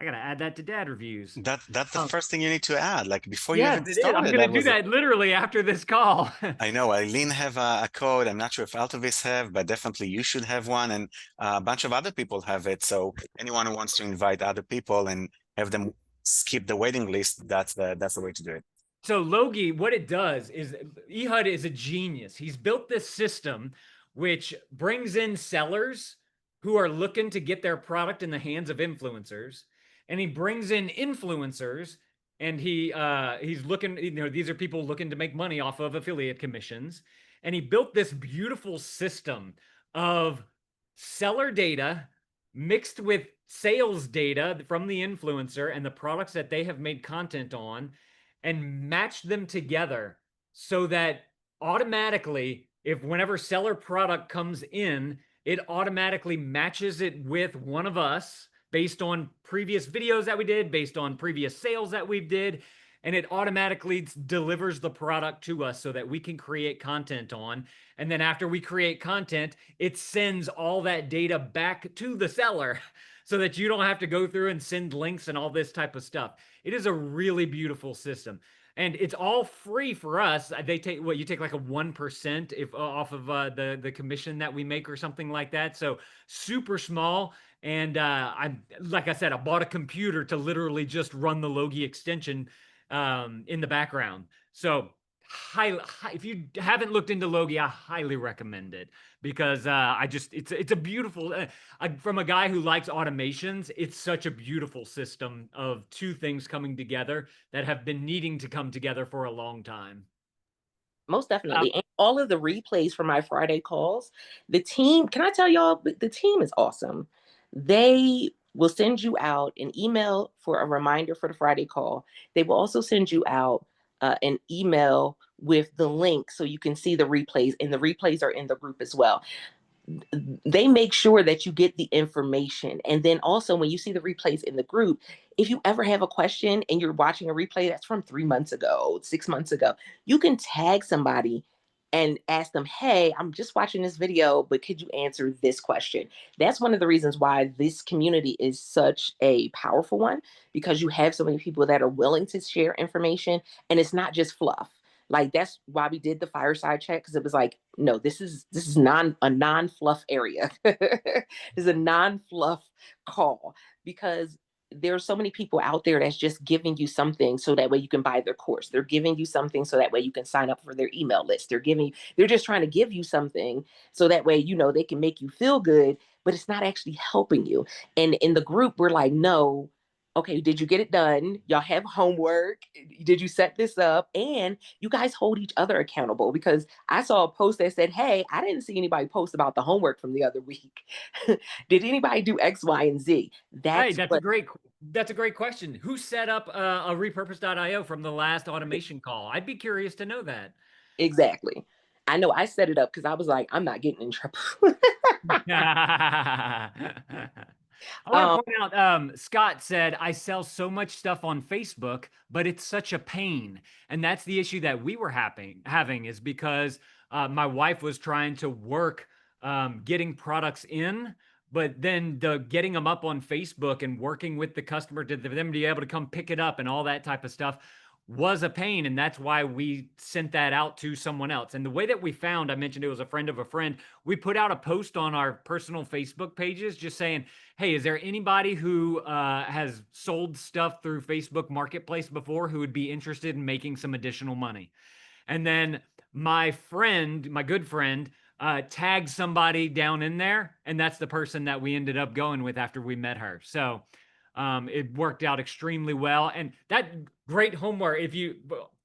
I gotta add that to dad reviews. That's the first thing you need to add, like before you Yes, even it is. I'm started. gonna That do was that literally after this call. I know Eileen have a code. I'm not sure if Altovis have, but definitely you should have one, and a bunch of other people have it. So anyone who wants to invite other people and have them skip the waiting list, that's the way to do it. So Logi, what it does is, Ehud is a genius. He's built this system which brings in sellers who are looking to get their product in the hands of influencers, and he brings in influencers, and he's looking, these are people looking to make money off of affiliate commissions, and he built this beautiful system of seller data mixed with sales data from the influencer and the products that they have made content on, and match them together so that automatically, if whenever seller product comes in, it automatically matches it with one of us based on previous videos that we did, based on previous sales that we did, and it automatically delivers the product to us so that we can create content on. And then after we create content, it sends all that data back to the seller so that you don't have to go through and send links and all this type of stuff. It is a really beautiful system, and it's all free for us. They take, what, you take like a 1% if off of the commission that we make or something like that. So super small. And like I said, I bought a computer to literally just run the Logi extension in the background. So if you haven't looked into Logi, I highly recommend it, because it's a beautiful, from a guy who likes automations, it's such a beautiful system of two things coming together that have been needing to come together for a long time. Most definitely. And all of the replays from my Friday calls, the team, can I tell y'all, the team is awesome. They will send you out an email for a reminder for the Friday call. They will also send you out an email with the link so you can see the replays, and the replays are in the group as well. They make sure that you get the information. And then also, when you see the replays in the group, if you ever have a question and you're watching a replay that's from 3 months ago, 6 months ago, you can tag somebody and ask them, hey, I'm just watching this video, but could you answer this question? That's one of the reasons why this community is such a powerful one, because you have so many people that are willing to share information, and it's not just fluff. Like, that's why we did the fireside chat, because it was like, no, this is a non-fluff area. This is a non-fluff call, because there's so many people out there that's just giving you something so that way you can buy their course. They're giving you something so that way you can sign up for their email list. They're just trying to give you something so that way, they can make you feel good, but it's not actually helping you. And in the group, we're like, no, okay, did you get it done? Y'all have homework. Did you set this up? And you guys hold each other accountable, because I saw a post that said, hey, I didn't see anybody post about the homework from the other week. Did anybody do X, Y, and Z? Hey, That's what that's a great question. Who set up a repurpose.io from the last automation call? I'd be curious to know that. exactly. I know I set it up because I was like, I'm not getting in trouble. I want to um, point out, Scott said, I sell so much stuff on Facebook, but it's such a pain. And that's the issue that we were having is because my wife was trying to work getting products in, but then the getting them up on Facebook and working with the customer to them to be able to come pick it up and all that type of stuff was a pain. And that's why we sent that out to someone else. And the way that we found, I mentioned it was a friend of a friend, we put out a post on our personal Facebook pages just saying, hey, is there anybody who has sold stuff through Facebook Marketplace before who would be interested in making some additional money? And then my friend, my good friend, tagged somebody down in there, and that's the person that we ended up going with after we met her. So it worked out extremely well. And that great homework, if you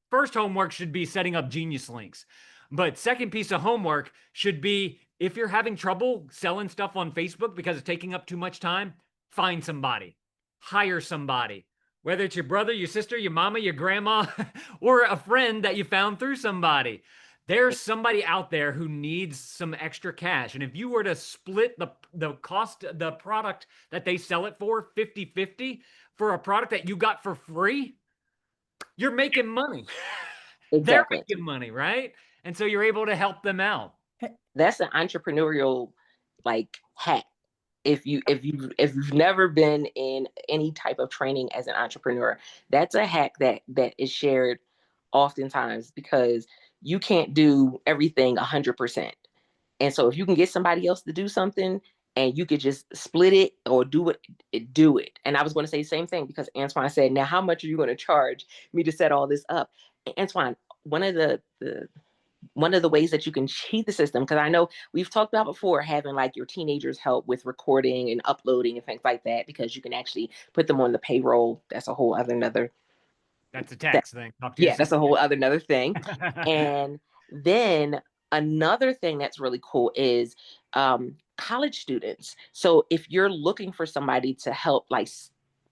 first homework should be setting up Genius links. But second piece of homework should be if you're having trouble selling stuff on Facebook because it's taking up too much time, find somebody, hire somebody, whether it's your brother, your sister, your mama, your grandma, or a friend that you found through somebody. There's somebody out there who needs some extra cash. And if you were to split the cost, the product that they sell it for 50-50 for a product that you got for free, you're making money. They're exactly. making money, right? And so you're able to help them out. That's an entrepreneurial like hack. If you've never been in any type of training as an entrepreneur, that's a hack that is shared oftentimes, because you can't do everything 100%. And so if you can get somebody else to do something and you could just split it or do it. And I was going to say the same thing, because Antoine said, now how much are you going to charge me to set all this up? Antoine, one of the ways that you can cheat the system, because I know we've talked about before having like your teenagers help with recording and uploading and things like that, because you can actually put them on the payroll. That's a whole other another That's a that, tax thing. Talk to your yeah, that's a CPA. whole other another thing. And then another thing that's really cool is college students. So if you're looking for somebody to help like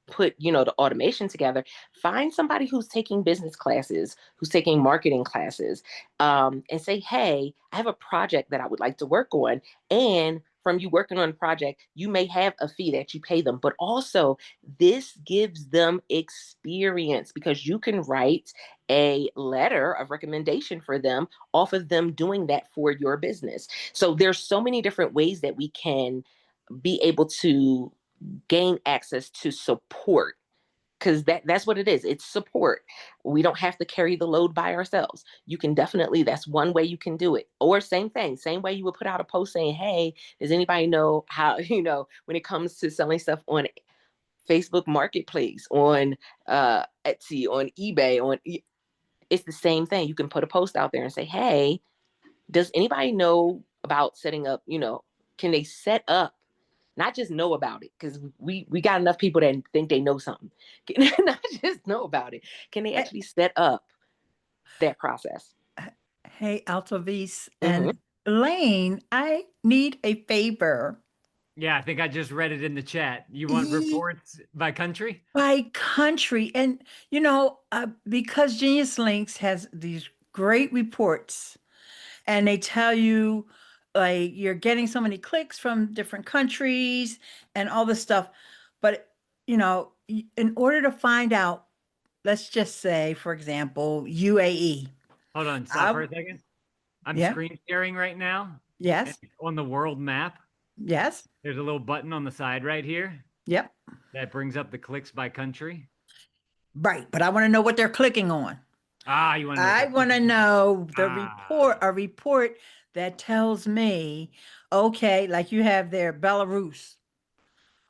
put the automation together, find somebody who's taking business classes, who's taking marketing classes, and say, hey, I have a project that I would like to work on. And from you working on a project, you may have a fee that you pay them, but also this gives them experience, because you can write a letter of recommendation for them off of them doing that for your business. So there's so many different ways that we can be able to gain access to support, because that's what it is. It's support. We don't have to carry the load by ourselves. You can definitely, that's one way you can do it. Or same thing, same way you would put out a post saying, hey, does anybody know how, when it comes to selling stuff on Facebook Marketplace, on Etsy, on eBay, it's the same thing. You can put a post out there and say, hey, does anybody know about setting up, can they set up, not just know about it, because we got enough people that think they know something. Not just know about it. Can they actually set up that process? Hey, Altavis Mm-hmm. and Elaine, I need a favor. Yeah, I think I just read it in the chat. You want Ye- reports by country? By country. And, because Genius Links has these great reports and they tell you, like, you're getting so many clicks from different countries and all this stuff. But, in order to find out, let's just say, for example, UAE. Hold on, stop for I, a second. I'm yeah, screen sharing right now. And yes, on the world map, yes, there's a little button on the side right here yep. that brings up the clicks by country. Right. But I want to know what they're clicking on. Ah, you want to know what I they're want to clicking on? know the report, Ah, a report that tells me, okay, like you have there, Belarus.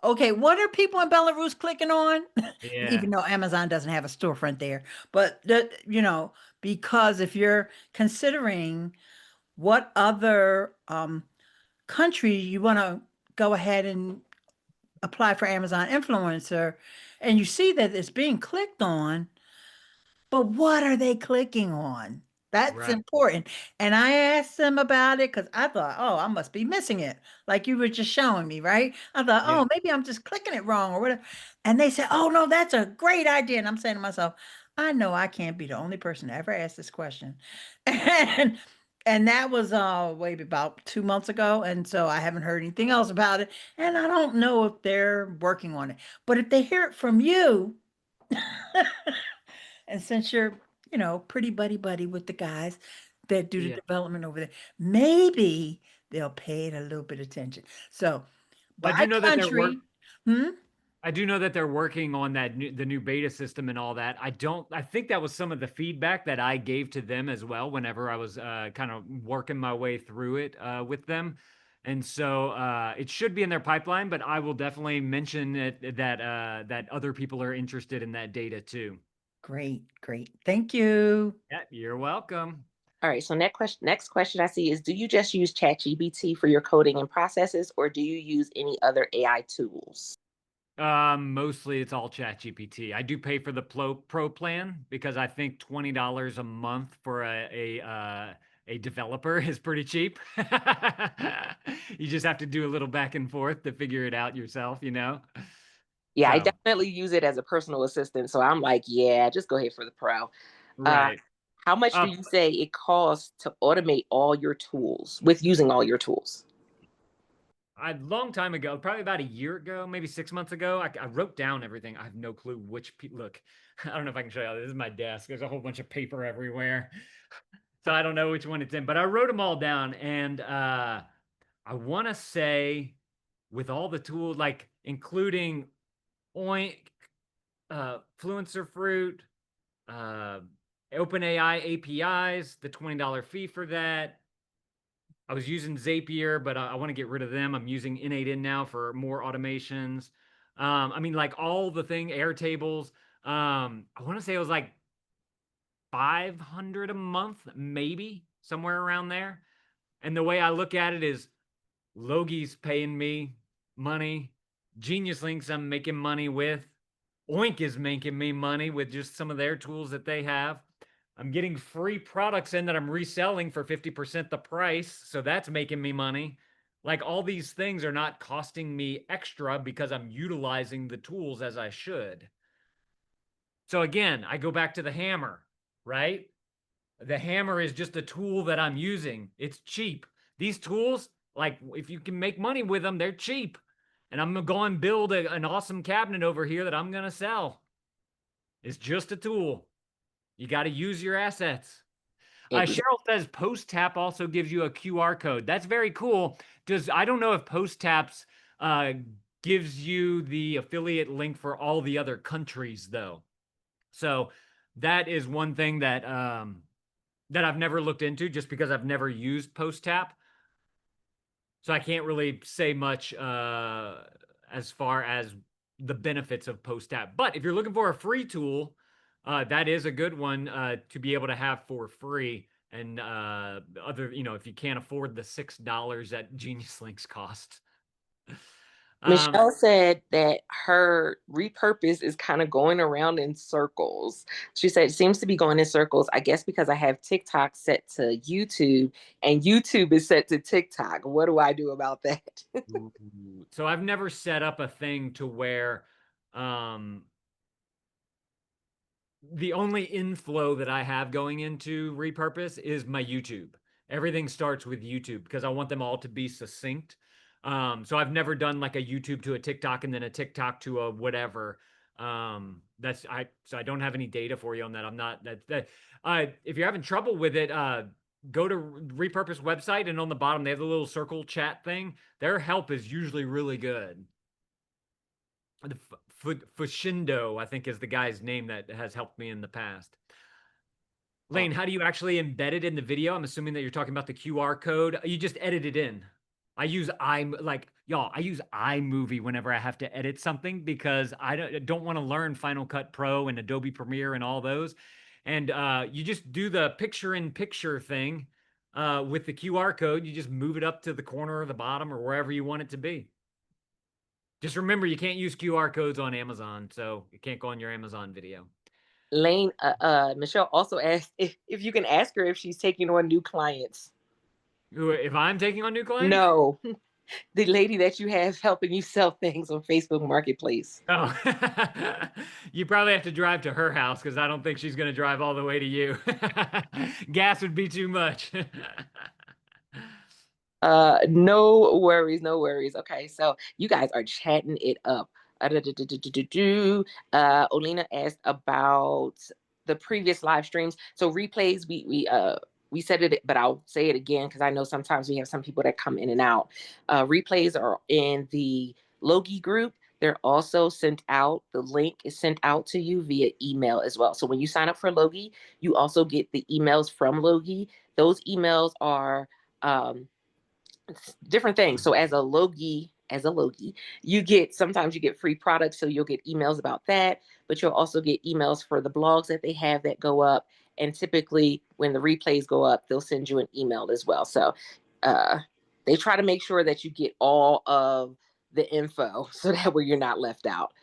Okay, what are people in Belarus clicking on? yeah. Even though Amazon doesn't have a storefront there. But, because if you're considering what other country you want to go ahead and apply for Amazon influencer and you see that it's being clicked on, but what are they clicking on? That's Right. important. And I asked them about it because I thought, oh, I must be missing it. Like you were just showing me, right? I thought, Yeah. oh, maybe I'm just clicking it wrong or whatever. And they said, oh, no, that's a great idea. And I'm saying to myself, I know I can't be the only person to ever ask this question. And and that was maybe about 2 months ago. And so I haven't heard anything else about it. And I don't know if they're working on it. But if they hear it from you, and since you're, pretty buddy with the guys that do the Yeah. development over there, maybe they'll pay it a little bit of attention. So I by do know that they're country, hmm? I do know that they're working on the new beta system and all that. I think that was some of the feedback that I gave to them as well whenever I was kind of working my way through it with them. And so it should be in their pipeline, but I will definitely mention it, that other people are interested in that data too. Great, great. Thank you. Yeah, you're welcome. All right, so next question I see is, do you just use ChatGPT for your coding and processes, or do you use any other AI tools? Mostly it's all Chat GPT. I do pay for the pro plan because I think $20 a month for a developer is pretty cheap. You just have to do a little back and forth to figure it out yourself, you know? Yeah, I So, definitely use it as a personal assistant. So I'm like, yeah, just go ahead for the pro. Uh, right. how much do Uh, you say it costs to automate all your tools with using all your tools? a long time ago, probably about a year ago, maybe 6 months ago, I wrote down everything. I have no clue which, look, I don't know if I can show you. This is my desk. There's a whole bunch of paper everywhere. So I don't know which one it's in, but I wrote them all down. And I want to say with all the tools, like including Oink, Fluencer Fruit, uh, OpenAI APIs, the $20 fee for that. I was using Zapier, but I want to get rid of them. I'm using N8N now for more automations. I mean, like all the thing, Airtables. I want to say it was like 500 a month, maybe somewhere around there. And the way I look at it is Logie's paying me money. Genius Links I'm making money with. Oink is making me money with just some of their tools that they have. I'm getting free products in that I'm reselling for 50% the price. So that's making me money. Like all these things are not costing me extra because I'm utilizing the tools as I should. So again, I go back to the hammer, right? The hammer is just a tool that I'm using. It's cheap. These tools, like if you can make money with them, they're cheap. And I'm gonna go and build an awesome cabinet over here that I'm gonna sell. It's just a tool. You got to use your assets. Exactly. Cheryl says Post Tap also gives you a QR code. That's very cool. I don't know if Post Taps uh, gives you the affiliate link for all the other countries though. So that is one thing that I've never looked into just because I've never used Post Tap. So I can't really say much as far as the benefits of Post Tap. But if you're looking for a free tool, that is a good one to be able to have for free. And if you can't afford the $6 that Genius Links cost. Michelle said that her repurpose is kind of going around in circles. She said it seems to be going in circles, I guess because I have TikTok set to YouTube and YouTube is set to TikTok. What do I do about that? So I've never set up a thing to where the only inflow that I have going into repurpose is my YouTube. Everything starts with YouTube because I want them all to be succinct. So I've never done like a YouTube to a TikTok and then a TikTok to a whatever. So I don't have any data for you on that. I'm not that if you're having trouble with it, go to repurpose website and on the bottom they have the little circle chat thing. Their help is usually really good. The Fushindo, I think, is the guy's name that has helped me in the past. Lane, how do you actually embed it in the video? I'm assuming that you're talking about the QR code. You just edit it in. I use iMovie whenever I have to edit something because I don't want to learn Final Cut Pro and Adobe Premiere and all those. And you just do the picture-in-picture thing with the QR code. You just move it up to the corner or the bottom or wherever you want it to be. Just remember, you can't use QR codes on Amazon, so you can't go on your Amazon video. Lane, Michelle also asked if you can ask her if she's taking on new clients. If I'm taking on new clients? No, the lady that you have helping you sell things on Facebook Marketplace. Oh, you probably have to drive to her house because I don't think she's going to drive all the way to you. Gas would be too much. No worries, no worries. Okay, so you guys are chatting it up. Olina asked about the previous live streams. So replays, we said it, but I'll say it again because I know sometimes we have some people that come in and out. Replays are in the Logi group. They're also sent out. The link is sent out to you via email as well. So when you sign up for Logi, you also get the emails from Logi. Those emails are different things. So as a Logi, sometimes you get free products. So you'll get emails about that, but you'll also get emails for the blogs that they have that go up. And typically when the replays go up, they'll send you an email as well. So they try to make sure that you get all of the info so that way you're not left out.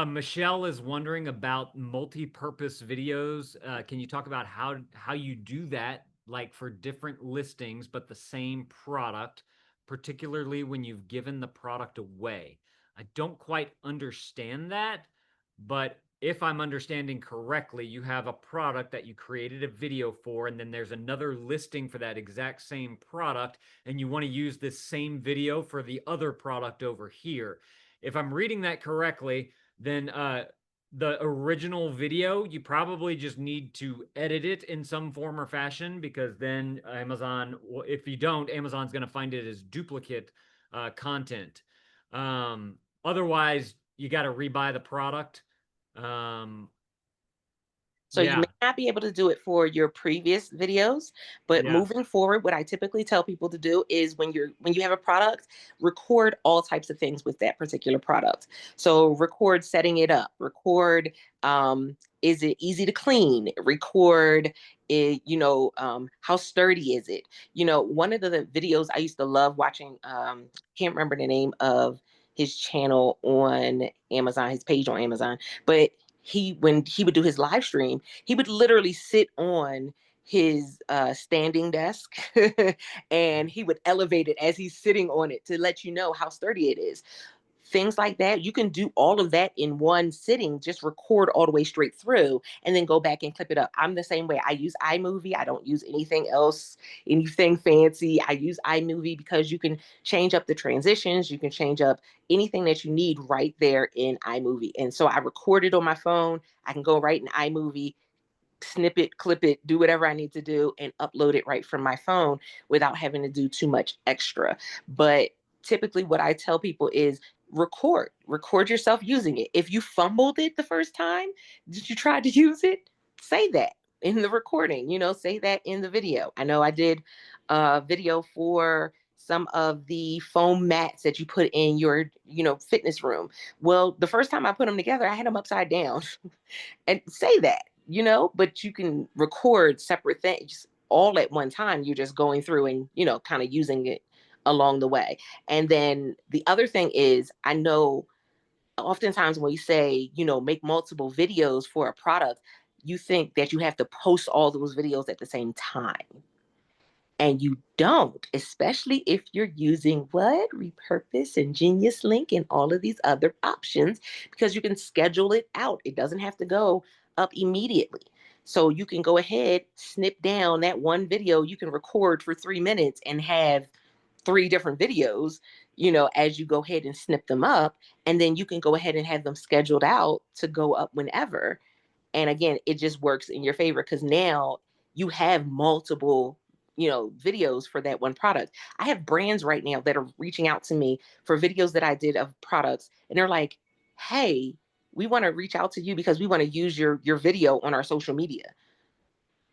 Michelle is wondering about multi-purpose videos. Can you talk about how you do that, like for different listings, but the same product, particularly when you've given the product away? I don't quite understand that, but if I'm understanding correctly, you have a product that you created a video for, and then there's another listing for that exact same product, and you want to use this same video for the other product over here. If I'm reading that correctly, then the original video, you probably just need to edit it in some form or fashion, because then Amazon, if you don't, Amazon's going to find it as duplicate content. Otherwise, you got to rebuy the product. So you Yeah, may not be able to do it for your previous videos, but yeah. moving forward, what I typically tell people to do is when you have a product, record all types of things with that particular product. So record setting it up, record is it easy to clean, record it, how sturdy is it? One of the videos I used to love watching, can't remember the name of his channel on Amazon, his page on Amazon, but when he would do his live stream, he would literally sit on his standing desk and he would elevate it as he's sitting on it to let you know how sturdy it is. Things like that, you can do all of that in one sitting. Just record all the way straight through and then go back and clip it up. I'm the same way. I use iMovie. I don't use anything else, anything fancy. I use iMovie because you can change up the transitions. You can change up anything that you need right there in iMovie. And so I record it on my phone. I can go right in iMovie, snip it, clip it, do whatever I need to do, and upload it right from my phone without having to do too much extra. But typically what I tell people is record yourself using it. If you fumbled it the first time, did you try to use it? Say that in the recording, say that in the video. I know I did a video for some of the foam mats that you put in your, fitness room. Well, the first time I put them together, I had them upside down and say that, but you can record separate things all at one time. You're just going through and, kind of using it along the way. And then the other thing is, I know oftentimes when you say, make multiple videos for a product, you think that you have to post all those videos at the same time. And you don't, especially if you're using Repurpose and Genius Link and all of these other options, because you can schedule it out. It doesn't have to go up immediately. So you can go ahead, snip down that one video. You can record for 3 minutes and have 3 different videos, as you go ahead and snip them up. And then you can go ahead and have them scheduled out to go up whenever. And again, it just works in your favor because now you have multiple, videos for that one product. I have brands right now that are reaching out to me for videos that I did of products. And they're like, hey, we want to reach out to you because we want to use your video on our social media.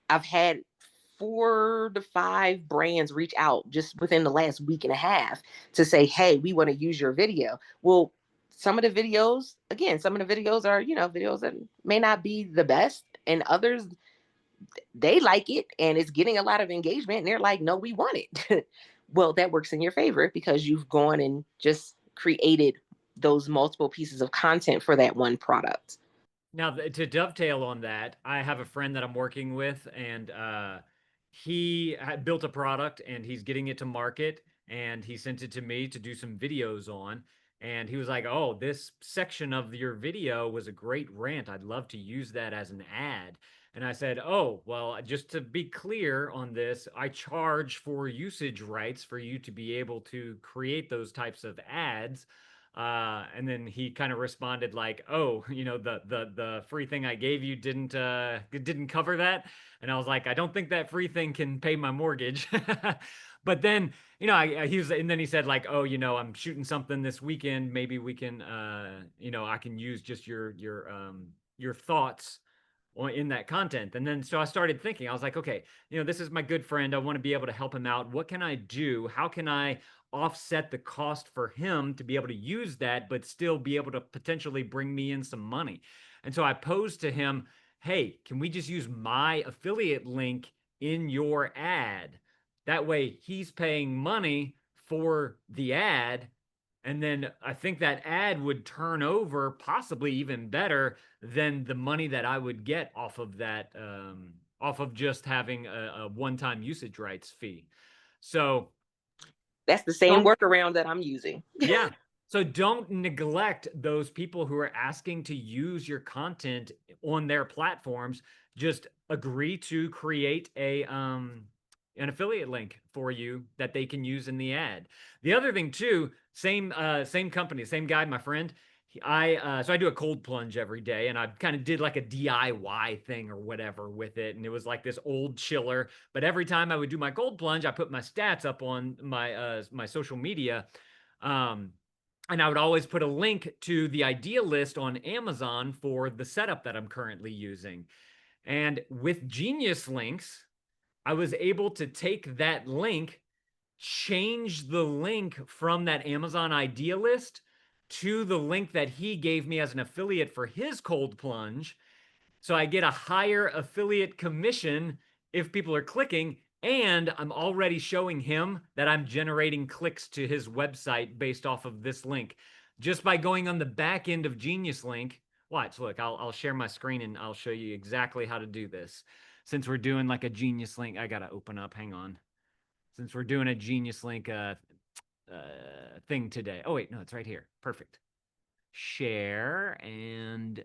I've had 4 to 5 brands reach out just within the last week and a half to say, hey, we want to use your video. Well, some of the videos are, videos that may not be the best, and others, they like it and it's getting a lot of engagement and they're like, no, we want it. Well, that works in your favor because you've gone and just created those multiple pieces of content for that one product. Now, to dovetail on that, I have a friend that I'm working with, and he had built a product and he's getting it to market, and he sent it to me to do some videos on. And he was like, "Oh, this section of your video was a great rant. I'd love to use that as an ad." And I said, "Oh, well, just to be clear on this, I charge for usage rights for you to be able to create those types of ads." And then he kind of responded like, "Oh, the free thing I gave you didn't cover that." And I was like, "I don't think that free thing can pay my mortgage." But then, and then he said like, "Oh, I'm shooting something this weekend. Maybe we can, I can use just your thoughts in that content." And then so I started thinking, I was like, okay, this is my good friend. I want to be able to help him out. What can I do? How can I offset the cost for him to be able to use that, but still be able to potentially bring me in some money? And so I posed to him, "Hey, can we just use my affiliate link in your ad? That way he's paying money for the ad. And then I think that ad would turn over possibly even better than the money that I would get off of that, off of just having a one-time usage rights fee." So That's the same don't, workaround that I'm using. yeah. So don't neglect those people who are asking to use your content on their platforms. Just agree to create an affiliate link for you that they can use in the ad. The other thing too, same company, same guy, my friend. So I do a cold plunge every day, and I kind of did like a DIY thing or whatever with it, and it was like this old chiller. But every time I would do my cold plunge, I put my stats up on my social media, and I would always put a link to the idea list on Amazon for the setup that I'm currently using. And with Genius Links, I was able to take that link, change the link from that Amazon idea list to the link that he gave me as an affiliate for his cold plunge. So I get a higher affiliate commission if people are clicking, and I'm already showing him that I'm generating clicks to his website based off of this link just by going on the back end of Genius Link. Watch, look, I'll share my screen and I'll show you exactly how to do this. Since we're doing like a Genius Link, I gotta open up, hang on. Since we're doing a Genius Link thing today. Oh wait, no, it's right here. Perfect. Share, and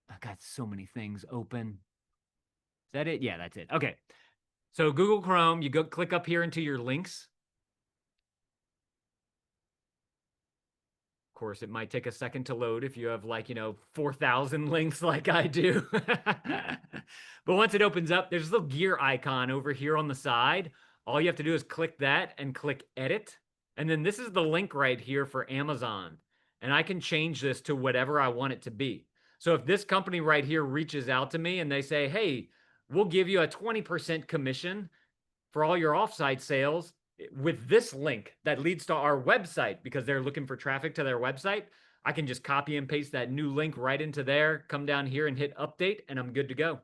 I've got so many things open. Is that it? Yeah, that's it. Okay. So Google Chrome, you go click up here into your links. Of course, it might take a second to load if you have like, 4,000 links like I do. But once it opens up, there's a little gear icon over here on the side. All you have to do is click that and click edit. And then this is the link right here for Amazon. And I can change this to whatever I want it to be. So if this company right here reaches out to me and they say, "Hey, we'll give you a 20% commission for all your offsite sales with this link that leads to our website," because they're looking for traffic to their website, I can just copy and paste that new link right into there, come down here and hit update, and I'm good to go.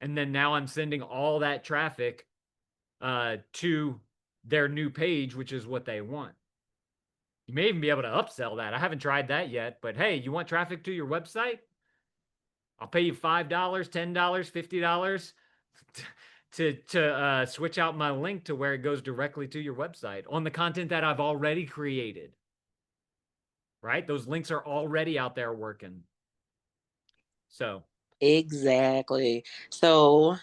And then now I'm sending all that traffic to their new page, which is what they want. You may even be able to upsell that. I haven't tried that yet, but hey, you want traffic to your website? I'll pay you $5, $10, $50 to switch out my link to where it goes directly to your website on the content that I've already created. Right? Those links are already out there working. So Exactly. So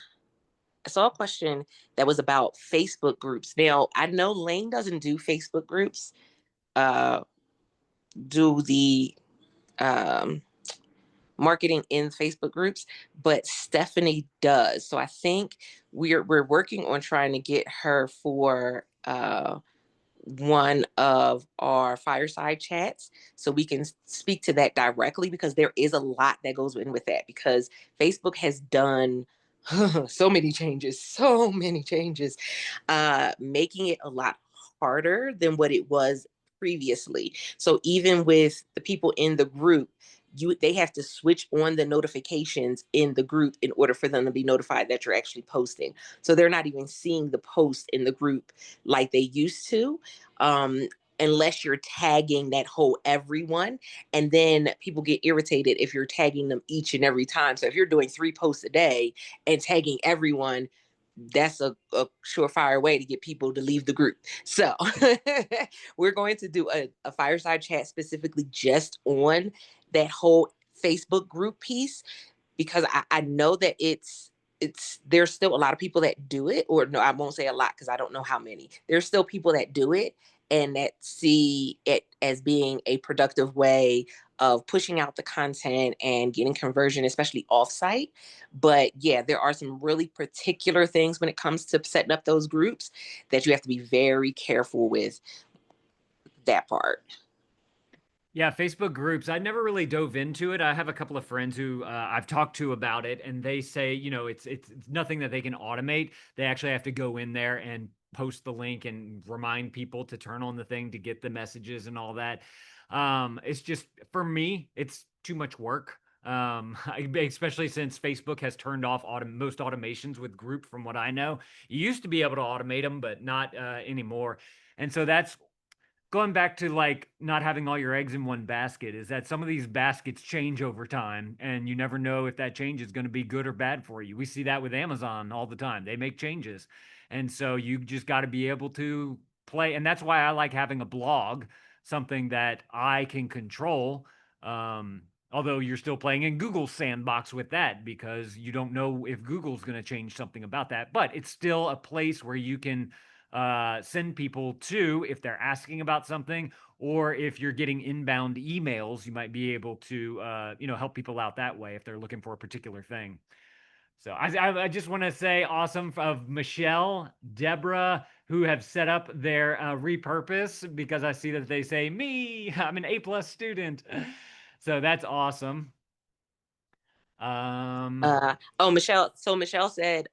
I saw a question that was about Facebook groups. Now, I know Lane doesn't do Facebook groups, do the marketing in Facebook groups, but Stephanie does. So I think we're working on trying to get her for one of our fireside chats so we can speak to that directly, because there is a lot that goes in with that, because Facebook has done so many changes, making it a lot harder than what it was previously. So even with the people in the group, they have to switch on the notifications in the group in order for them to be notified that you're actually posting. So they're not even seeing the post in the group like they used to. unless you're tagging that whole everyone. And then people get irritated if you're tagging them each and every time. So if you're doing 3 posts a day and tagging everyone, that's a surefire way to get people to leave the group. So we're going to do a fireside chat specifically just on that whole Facebook group piece, because I know that there's still a lot of people that do it, or no, I won't say a lot because I don't know how many. There's still people that do it and that see it as being a productive way of pushing out the content and getting conversion, especially offsite. But yeah, there are some really particular things when it comes to setting up those groups that you have to be very careful with that part. Yeah, Facebook groups. I never really dove into it. I have a couple of friends who I've talked to about it, and they say, it's nothing that they can automate. They actually have to go in there and post the link and remind people to turn on the thing to get the messages and all that. It's just for me, it's too much work. Especially since Facebook has turned off most automations with group, from what I know. You used to be able to automate them, but not anymore. And so that's going back to like not having all your eggs in one basket, is that some of these baskets change over time and you never know if that change is going to be good or bad for you. We see that with Amazon all the time. They make changes. And so you just got to be able to play. And that's why I like having a blog, something that I can control. Although you're still playing in Google's sandbox with that, because you don't know if Google's going to change something about that. But it's still a place where you can send people to if they're asking about something, or if you're getting inbound emails, you might be able to help people out that way if they're looking for a particular thing. So I just want to say awesome of Michelle, Deborah, who have set up their repurpose, because I see that they say me, I'm an A+ student. So that's awesome. Michelle. So Michelle said,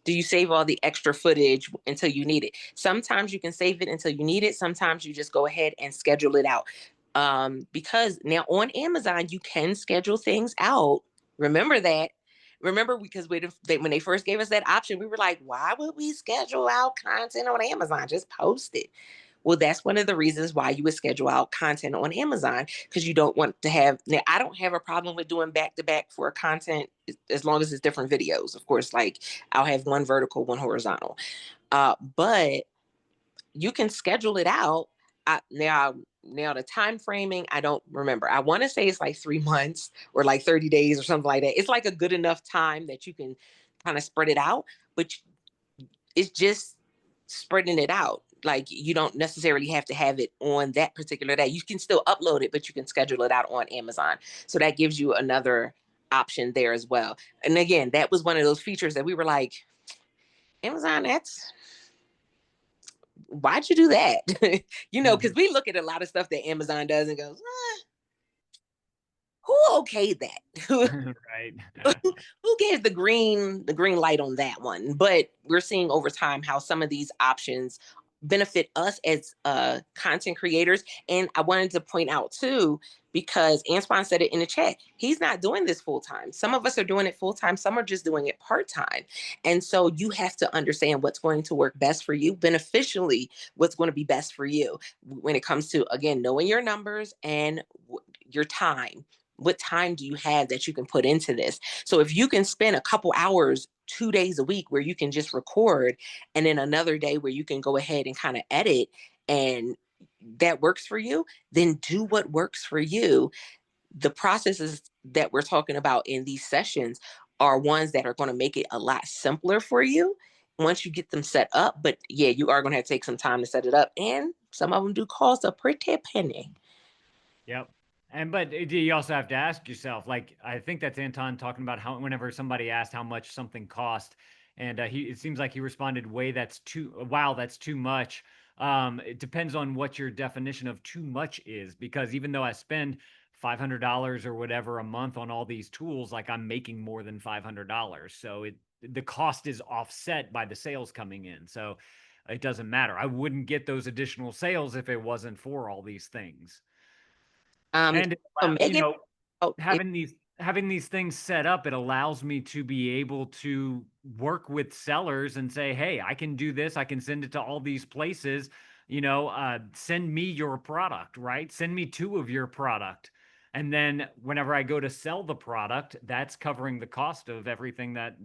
do you save all the extra footage until you need it? Sometimes you can save it until you need it. Sometimes you just go ahead and schedule it out. Because now on Amazon, you can schedule things out. Remember that. Remember, because when they first gave us that option, we were like, why would we schedule out content on Amazon? Just post it. Well, that's one of the reasons why you would schedule out content on Amazon, because you don't want to have. Now, I don't have a problem with doing back to back for content as long as it's different videos. Of course, like I'll have one vertical, one horizontal. But you can schedule it out. Now the time framing, I don't remember. I want to say it's like 3 months or like 30 days or something like that. It's like a good enough time that you can kind of spread it out, but it's just spreading it out. Like you don't necessarily have to have it on that particular day. You can still upload it, but you can schedule it out on Amazon. So that gives you another option there as well. And again, that was one of those features that we were like, Amazon, why'd you do that? Because we look at a lot of stuff that Amazon does and goes, who okayed that? Right. Who gave the green light on that one? But we're seeing over time how some of these options benefit us as content creators. And I wanted to point out too, because Antoine said it in the chat, he's not doing this full time. Some of us are doing it full time, some are just doing it part time. And so you have to understand what's going to work best for you, beneficially, what's going to be best for you when it comes to, again, knowing your numbers and your time. What time do you have that you can put into this? So if you can spend a couple hours 2 days a week where you can just record, and then another day where you can go ahead and kind of edit, and that works for you, then do what works for you. The processes that we're talking about in these sessions are ones that are going to make it a lot simpler for you once you get them set up. But yeah, you are going to have to take some time to set it up, and some of them do cost a pretty penny. Yep. But you also have to ask yourself, like, I think that's Anton talking about how whenever somebody asked how much something cost, and it seems like he responded, wow, that's too much. It depends on what your definition of too much is, because even though I spend $500 or whatever a month on all these tools, like I'm making more than $500. So the cost is offset by the sales coming in. So it doesn't matter. I wouldn't get those additional sales if it wasn't for all these things. And so Megan, having these things set up, it allows me to be able to work with sellers and say, hey, I can do this. I can send it to all these places. send me your product, right? Send me 2 of your product. And then whenever I go to sell the product, that's covering the cost of everything that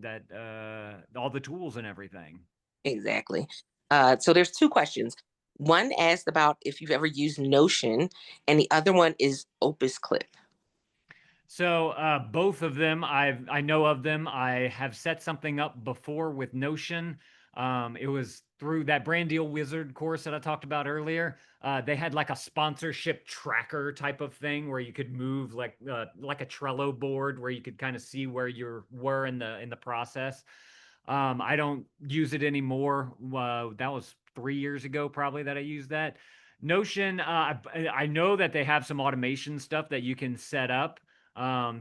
all the tools and everything. Exactly. So there's 2 questions. One asked about if you've ever used Notion, and the other one is Opus Clip. So both of them, I know of them. I have set something up before with Notion. It was through that Brand Deal Wizard course that I talked about earlier. They had like a sponsorship tracker type of thing where you could move like a Trello board where you could kind of see where you were in the process. I don't use it anymore. That was 3 years ago, probably, that I used that. Notion, I know that they have some automation stuff that you can set up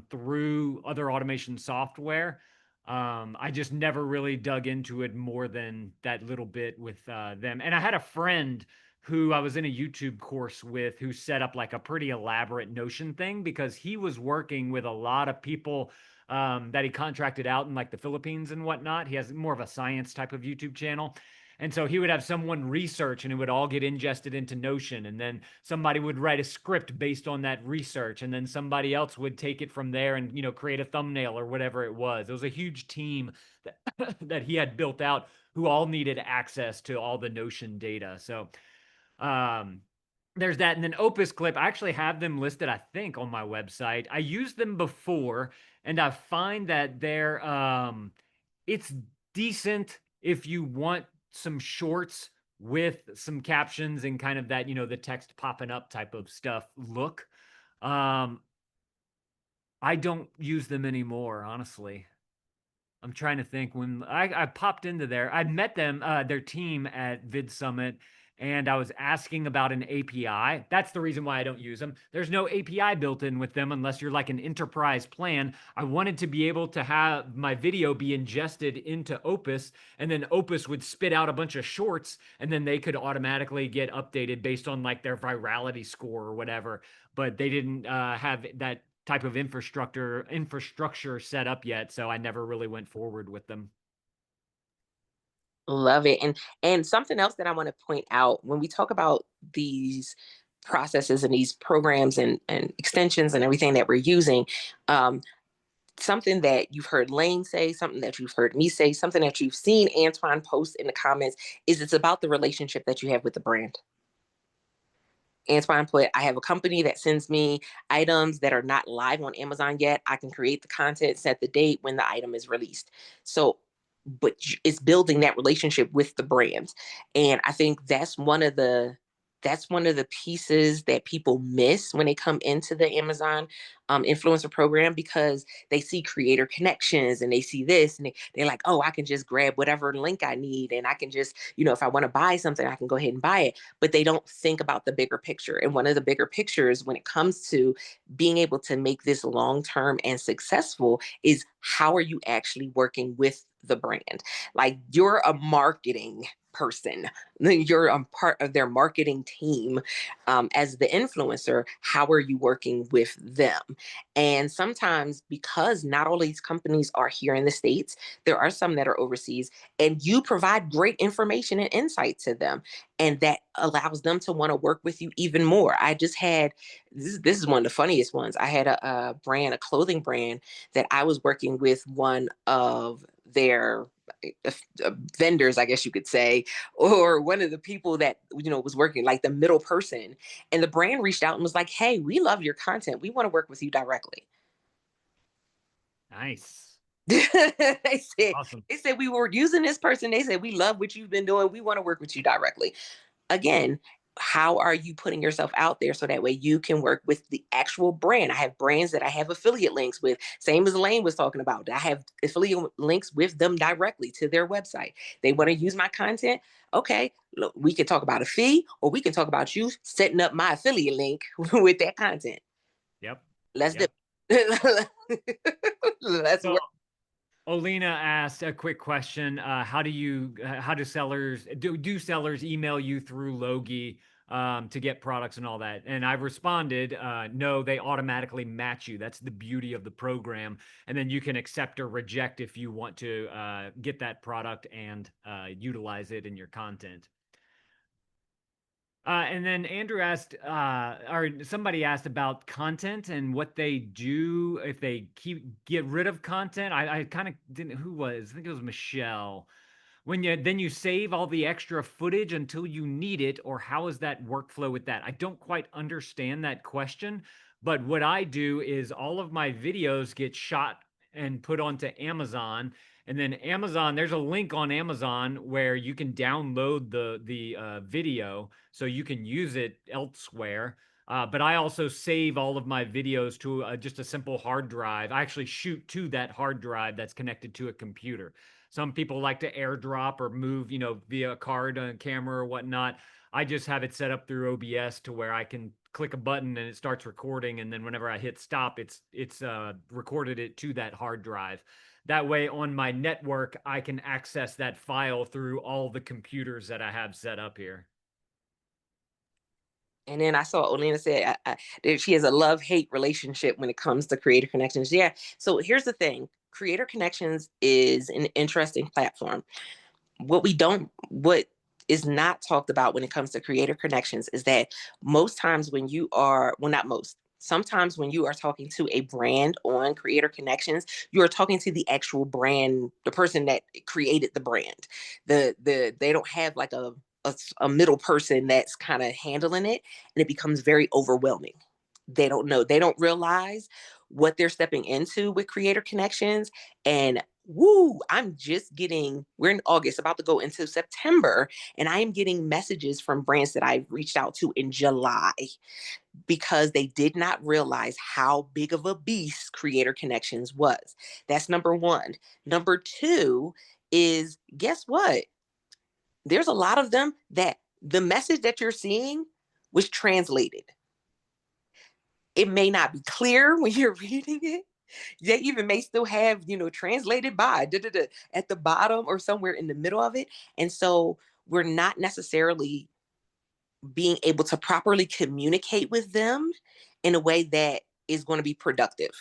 through other automation software. I just never really dug into it more than that little bit with them. And I had a friend who I was in a YouTube course with who set up like a pretty elaborate Notion thing because he was working with a lot of people that he contracted out in like the Philippines and whatnot. He has more of a science type of YouTube channel. And so he would have someone research and it would all get ingested into Notion. And then somebody would write a script based on that research. And then somebody else would take it from there and, create a thumbnail or whatever it was. It was a huge team that, that he had built out who all needed access to all the Notion data. So um, there's that. And then Opus Clip, I actually have them listed, I think, on my website. I used them before and I find that it's decent if you want some shorts with some captions and kind of that, the text popping up type of stuff look. Um, I don't use them anymore, honestly. I'm trying to think when I popped into there. I met them, their team at Vid Summit, and I was asking about an API. That's the reason why I don't use them. There's no API built in with them unless you're like an enterprise plan. I wanted to be able to have my video be ingested into Opus, and then Opus would spit out a bunch of shorts, and then they could automatically get updated based on like their virality score or whatever. But they didn't have that type of infrastructure set up yet, so I never really went forward with them. Love it. And something else that I want to point out when we talk about these processes and these programs and extensions and everything that we're using, um, something that you've heard Lane say, something that you've heard me say, something that you've seen Antoine post in the comments is it's about the relationship that you have with the brand. Antoine put, I have a company that sends me items that are not live on Amazon yet. I can create the content, set the date when the item is released. So, but it's building that relationship with the brand. And I think that's one of the pieces that people miss when they come into the Amazon influencer program because they see creator connections and they see this and they're like, oh, I can just grab whatever link I need and I can just, if I want to buy something, I can go ahead and buy it. But they don't think about the bigger picture. And one of the bigger pictures when it comes to being able to make this long term and successful is how are you actually working with the brand? Like you're a marketing person, you're a part of their marketing team. As the influencer, how are you working with them? And sometimes because not all these companies are here in the States, there are some that are overseas, and you provide great information and insight to them, and that allows them to want to work with you even more. I just had this is one of the funniest ones. I had a clothing brand that I was working with, one of their vendors, I guess you could say, or one of the people that was working, like the middle person. And the brand reached out and was like, "Hey, we love your content. We want to work with you directly." Nice. they said Awesome. they said we were using this person. They said we love what you've been doing. We want to work with you directly. Again, how are you putting yourself out there so that way you can work with the actual brand? I have brands that I have affiliate links with, same as Elaine was talking about. I have affiliate links with them directly to their website. They want to use my content. Okay, look, we can talk about a fee or we can talk about you setting up my affiliate link with that content. Yep. Let's do Yep. it. Let's So work. Olena asked a quick question. How do sellers email you through Logi to get products and all that? And I've responded, no, they automatically match you. That's the beauty of the program. And then you can accept or reject if you want to get that product and utilize it in your content. And then Andrew asked, or somebody asked about content and what they do if they get rid of content. I kind of didn't. Who was? I think it was Michelle. When you save all the extra footage until you need it, or how is that workflow with that? I don't quite understand that question, but what I do is all of my videos get shot and put onto Amazon, and then Amazon, there's a link on Amazon where you can download the video so you can use it elsewhere. But I also save all of my videos to just a simple hard drive. I actually shoot to that hard drive that's connected to a computer. Some people like to airdrop or move, via a card, a camera, or whatnot. I just have it set up through OBS to where I can click a button and it starts recording, and then whenever I hit stop, it's recorded it to that hard drive. That way, on my network, I can access that file through all the computers that I have set up here. And then I saw Olena said that she has a love-hate relationship when it comes to Creator Connections. Yeah. So here's the thing. Creator Connections is an interesting platform. What is not talked about when it comes to Creator Connections is that most times when you are, well, not most, sometimes when you are talking to a brand on Creator Connections, you are talking to the actual brand, the person that created the brand. They don't have like a middle person that's kind of handling it, and it becomes very overwhelming. They don't know, they don't realize what they're stepping into with Creator Connections. And woo, we're in August, about to go into September, and I am getting messages from brands that I've reached out to in July because they did not realize how big of a beast Creator Connections was. That's number one. Number two is, guess what? There's a lot of them that the message that you're seeing was translated. It may not be clear when you're reading it. They even may still have, translated by at the bottom or somewhere in the middle of it. And so we're not necessarily being able to properly communicate with them in a way that is going to be productive.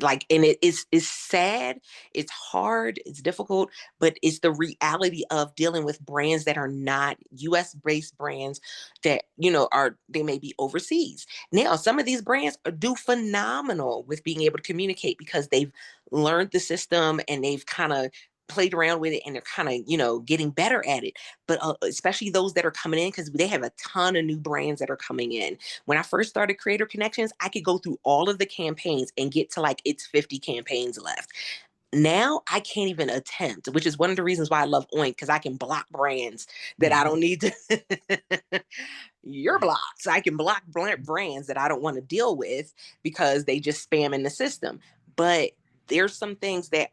And it's sad, it's hard, it's difficult, but it's the reality of dealing with brands that are not US based brands that they may be overseas. Now some of these brands do phenomenal with being able to communicate because they've learned the system and they've kind of played around with it, and they're kind of getting better at it. But especially those that are coming in, because they have a ton of new brands that are coming in. When I first started Creator Connections, I could go through all of the campaigns and get to like it's 50 campaigns left. Now I can't even attempt, which is one of the reasons why I love Oink, because I can block brands that I don't need to. You're blocked. So I can block brands that I don't want to deal with because they just spam in the system. But there's some things that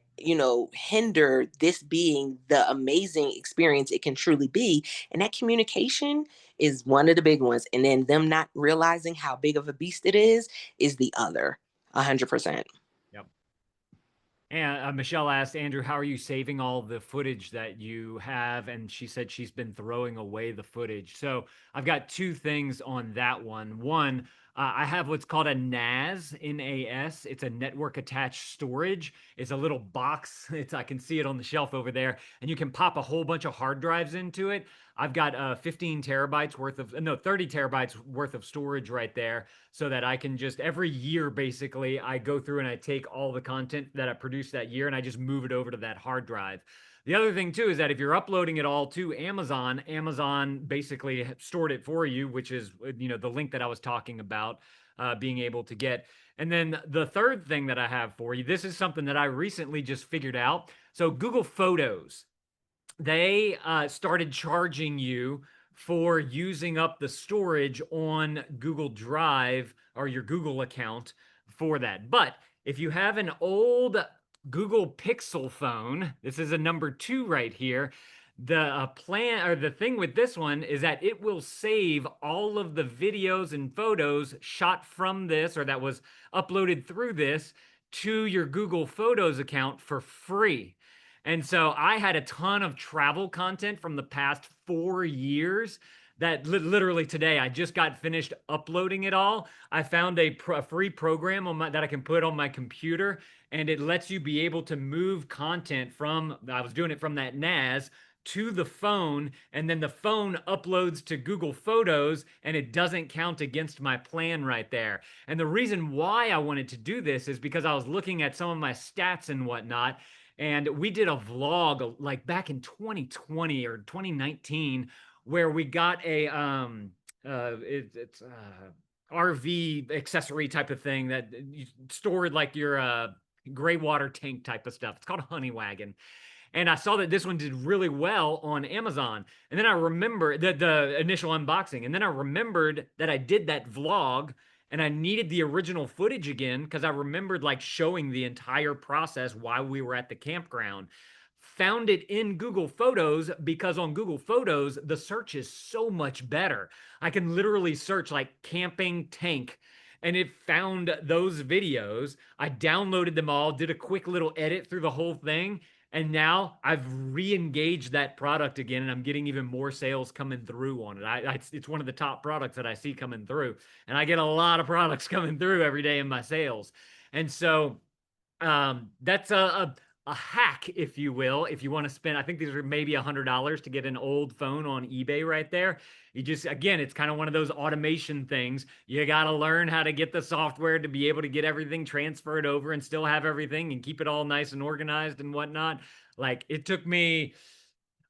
hinder this being the amazing experience it can truly be, and that communication is one of the big ones, and then them not realizing how big of a beast it is the other. 100%. Yep. And Michelle asked, Andrew, how are you saving all the footage that you have? And she said she's been throwing away the footage. So I've got two things on that one. One, I have what's called a NAS, N-A-S. It's a network attached storage. It's a little box. I can see it on the shelf over there, and you can pop a whole bunch of hard drives into it. I've got 15 terabytes worth of, no, 30 terabytes worth of storage right there, so that I can just every year, basically, I go through and I take all the content that I produced that year and I just move it over to that hard drive. The other thing too is that if you're uploading it all to Amazon, Amazon basically stored it for you, which is the link that I was talking about, being able to get. And then the third thing that I have for you, this is something that I recently just figured out. So Google Photos, they started charging you for using up the storage on Google Drive or your Google account for that. But if you have an old Google Pixel phone, this is a number 2 right here. The plan or the thing with this one is that it will save all of the videos and photos shot from this or that was uploaded through this to your Google Photos account for free. And so I had a ton of travel content from the past 4 years that literally today I just got finished uploading it all. I found a free program that I can put on my computer, and it lets you be able to move content from, I was doing it from that NAS to the phone, and then the phone uploads to Google Photos, and it doesn't count against my plan right there. And the reason why I wanted to do this is because I was looking at some of my stats and whatnot, and we did a vlog like back in 2020 or 2019 where we got a it's RV accessory type of thing that you stored like your gray water tank type of stuff. It's called a honey wagon. And I saw that this one did really well on Amazon. And then I remember the initial unboxing. And then I remembered that I did that vlog and I needed the original footage again because I remembered like showing the entire process while we were at the campground. Found it in Google Photos because on Google Photos, the search is so much better. I can literally search like camping tank and it found those videos. I downloaded them all, did a quick little edit through the whole thing, and now I've re-engaged that product again, and I'm getting even more sales coming through on it. It's one of the top products that I see coming through, and I get a lot of products coming through every day in my sales. And so that's a hack, if you will, if you want to spend. I think these are maybe $100 to get an old phone on eBay right there. You just, again, it's kind of one of those automation things. You got to learn how to get the software to be able to get everything transferred over and still have everything and keep it all nice and organized and whatnot. Like it took me,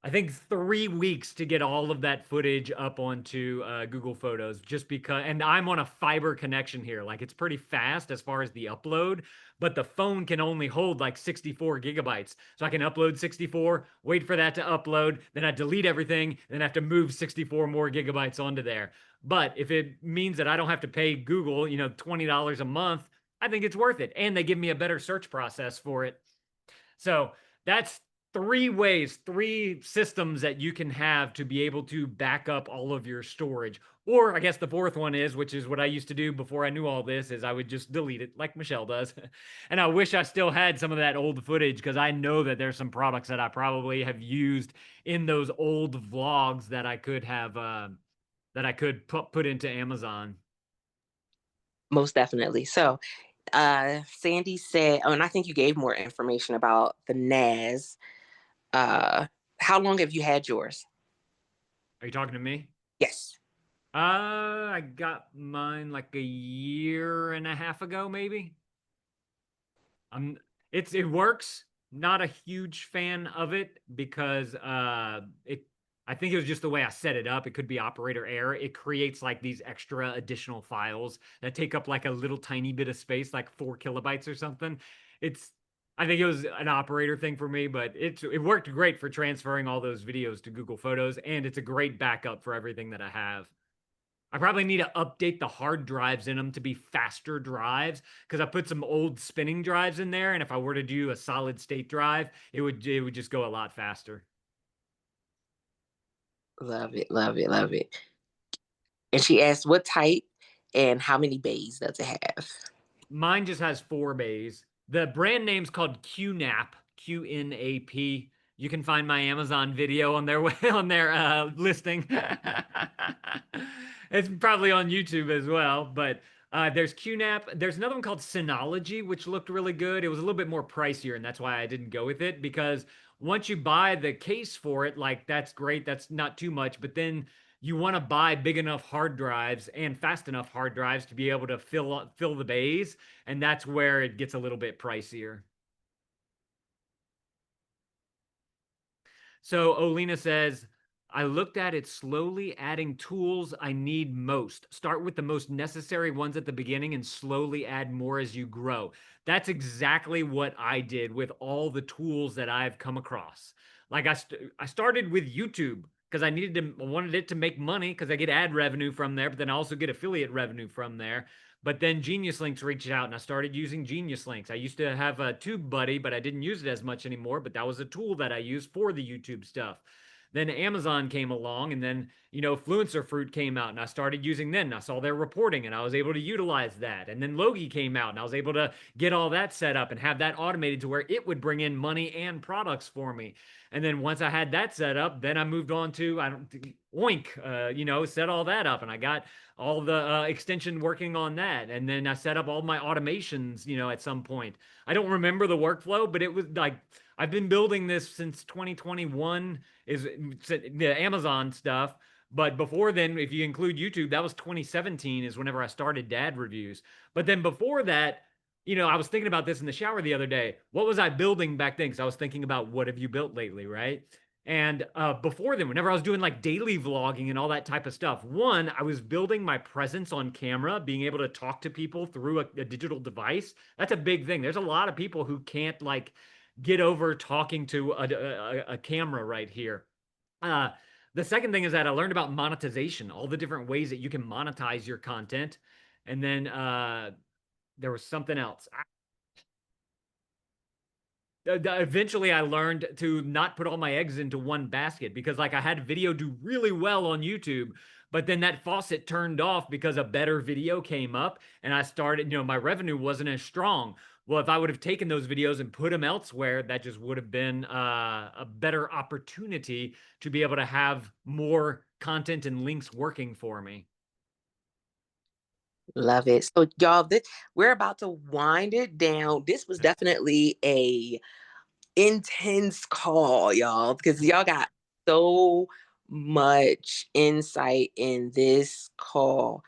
I think 3 weeks to get all of that footage up onto Google Photos just because, and I'm on a fiber connection here. Like it's pretty fast as far as the upload, but the phone can only hold like 64 gigabytes. So I can upload 64, wait for that to upload, then I delete everything, then I have to move 64 more gigabytes onto there. But if it means that I don't have to pay Google, $20 a month, I think it's worth it. And they give me a better search process for it. So that's 3 ways, 3 systems that you can have to be able to back up all of your storage. Or I guess the fourth one is, which is what I used to do before I knew all this, is I would just delete it like Michelle does. And I wish I still had some of that old footage because I know that there's some products that I probably have used in those old vlogs that I could have put into Amazon. Most definitely. So Sandy said, oh, and I think you gave more information about the NAS. How long have you had yours? Are you talking to me? Yes. I got mine like a year and a half ago, maybe. It works. Not a huge fan of it because I think it was just the way I set it up. It could be operator error. It creates like these extra additional files that take up like a little tiny bit of space, like 4 kilobytes or something. I think it was an operator thing for me, but it worked great for transferring all those videos to Google Photos, and it's a great backup for everything that I have. I probably need to update the hard drives in them to be faster drives because I put some old spinning drives in there, and if I were to do a solid state drive, it would just go a lot faster. Love it, love it, love it. And she asked what type and how many bays does it have? Mine just has 4 bays. The brand name's called QNAP, QNAP. You can find my Amazon video on their listing. It's probably on YouTube as well, but there's QNAP. There's another one called Synology, which looked really good. It was a little bit more pricier, and that's why I didn't go with it, because once you buy the case for it, like that's great. That's not too much, but then you want to buy big enough hard drives and fast enough hard drives to be able to fill the bays, and that's where it gets a little bit pricier. So Olina says, I looked at it slowly, adding tools I need most. Start with the most necessary ones at the beginning and slowly add more as you grow. That's exactly what I did with all the tools that I've come across. Like I started with YouTube because I wanted it to make money because I get ad revenue from there, but then I also get affiliate revenue from there. But then Genius Links reached out and I started using Genius Links. I used to have a TubeBuddy, but I didn't use it as much anymore. But that was a tool that I used for the YouTube stuff. Then Amazon came along, and then, Fluencer Fruit came out, and I started using them. And I saw their reporting, and I was able to utilize that. And then Logi came out, and I was able to get all that set up and have that automated to where it would bring in money and products for me. And then once I had that set up, then I moved on to Oink, set all that up, and I got all the extension working on that. And then I set up all my automations, at some point. I don't remember the workflow, but it was like I've been building this since 2021 is the Amazon stuff. But before then, if you include YouTube, that was 2017 is whenever I started dad reviews. But then before that, I was thinking about this in the shower the other day. What was I building back then? Because I was thinking about what have you built lately, right? And before then, whenever I was doing like daily vlogging and all that type of stuff, one, I was building my presence on camera, being able to talk to people through a digital device. That's a big thing. There's a lot of people who can't like get over talking to a camera right here. Uh, the second thing is that I learned about monetization, all the different ways that you can monetize your content. And then there was something else. Eventually I learned to not put all my eggs into one basket because like I had video do really well on YouTube, but then that faucet turned off because a better video came up and I started, my revenue wasn't as strong. Well, if I would have taken those videos and put them elsewhere, that just would have been a better opportunity to be able to have more content and links working for me. Love it. So y'all, we're about to wind it down. This was definitely a intense call, y'all, because y'all got so much insight in this call.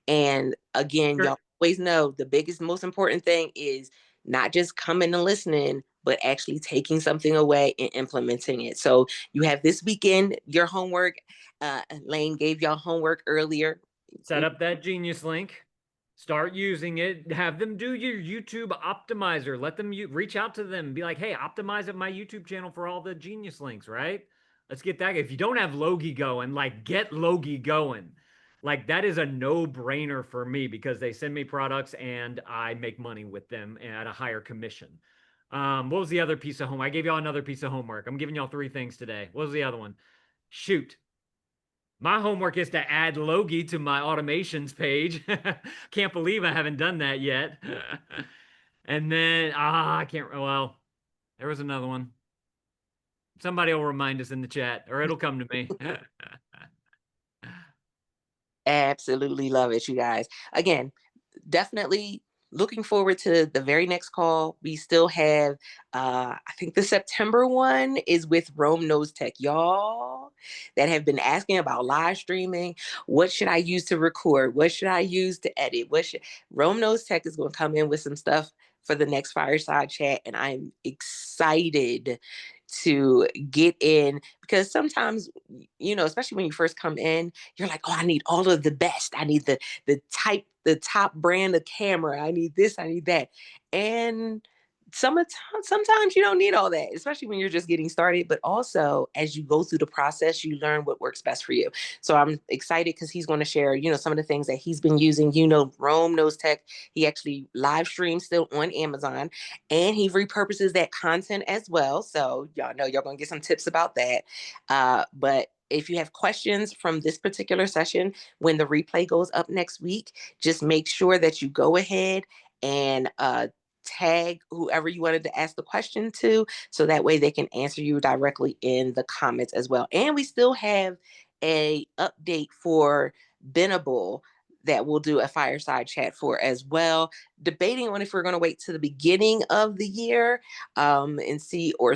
And again, y'all always know the biggest, most important thing is not just coming and listening, but actually taking something away and implementing it. So you have this weekend, your homework. Lane gave y'all homework earlier. Set up that Genius link. Start using it. Have them do your YouTube optimizer. Let them reach out to them. Be like, hey, optimize my YouTube channel for all the Genius links, right? Let's get that. If you don't have Logi going, like get Logi going. Like that is a no-brainer for me because they send me products and I make money with them at a higher commission. What was the other piece of homework? I gave y'all another piece of homework. I'm giving y'all 3 things today. What was the other one? Shoot. My homework is to add Logi to my automations page. Can't believe I haven't done that yet. And then, I can't, well, there was another one. Somebody will remind us in the chat or it'll come to me. Absolutely love it, you guys. Again, definitely looking forward to the very next call. We still have, I think the September one is with Rome Knows Tech. Y'all that have been asking about live streaming. What should I use to record? What should I use to edit? Rome Knows Tech is going to come in with some stuff for the next fireside chat. And I'm excited to get in because sometimes, especially when you first come in, you're like, oh, I need all of the best. I need the top brand of camera. I need this, I need that. And sometimes you don't need all that, especially when you're just getting started. But also, as you go through the process, you learn what works best for you. So I'm excited because he's going to share, some of the things that he's been using. Rome Knows Tech. He actually live streams still on Amazon, and he repurposes that content as well. So y'all know you're going to get some tips about that. But if you have questions from this particular session, when the replay goes up next week, just make sure that you go ahead and tag whoever you wanted to ask the question to, so that way they can answer you directly in the comments as well. And we still have a update for Binnable that we'll do a fireside chat for as well, debating on if we're going to wait to the beginning of the year and see, or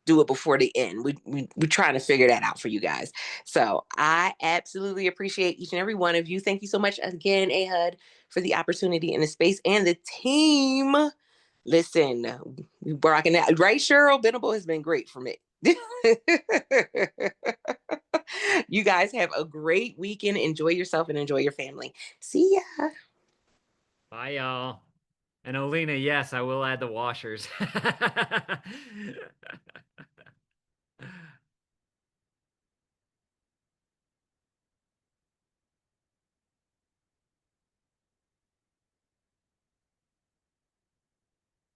do it before the end. We're trying to figure that out for you guys. So I absolutely appreciate each and every one of you. Thank you so much again, Ahud, for the opportunity and the space and the team. Listen, we rocking that, right, Cheryl? Binnable has been great for me. You guys have a great weekend. Enjoy yourself and enjoy your family. See ya. Bye, y'all. And Olena, yes, I will add the washers.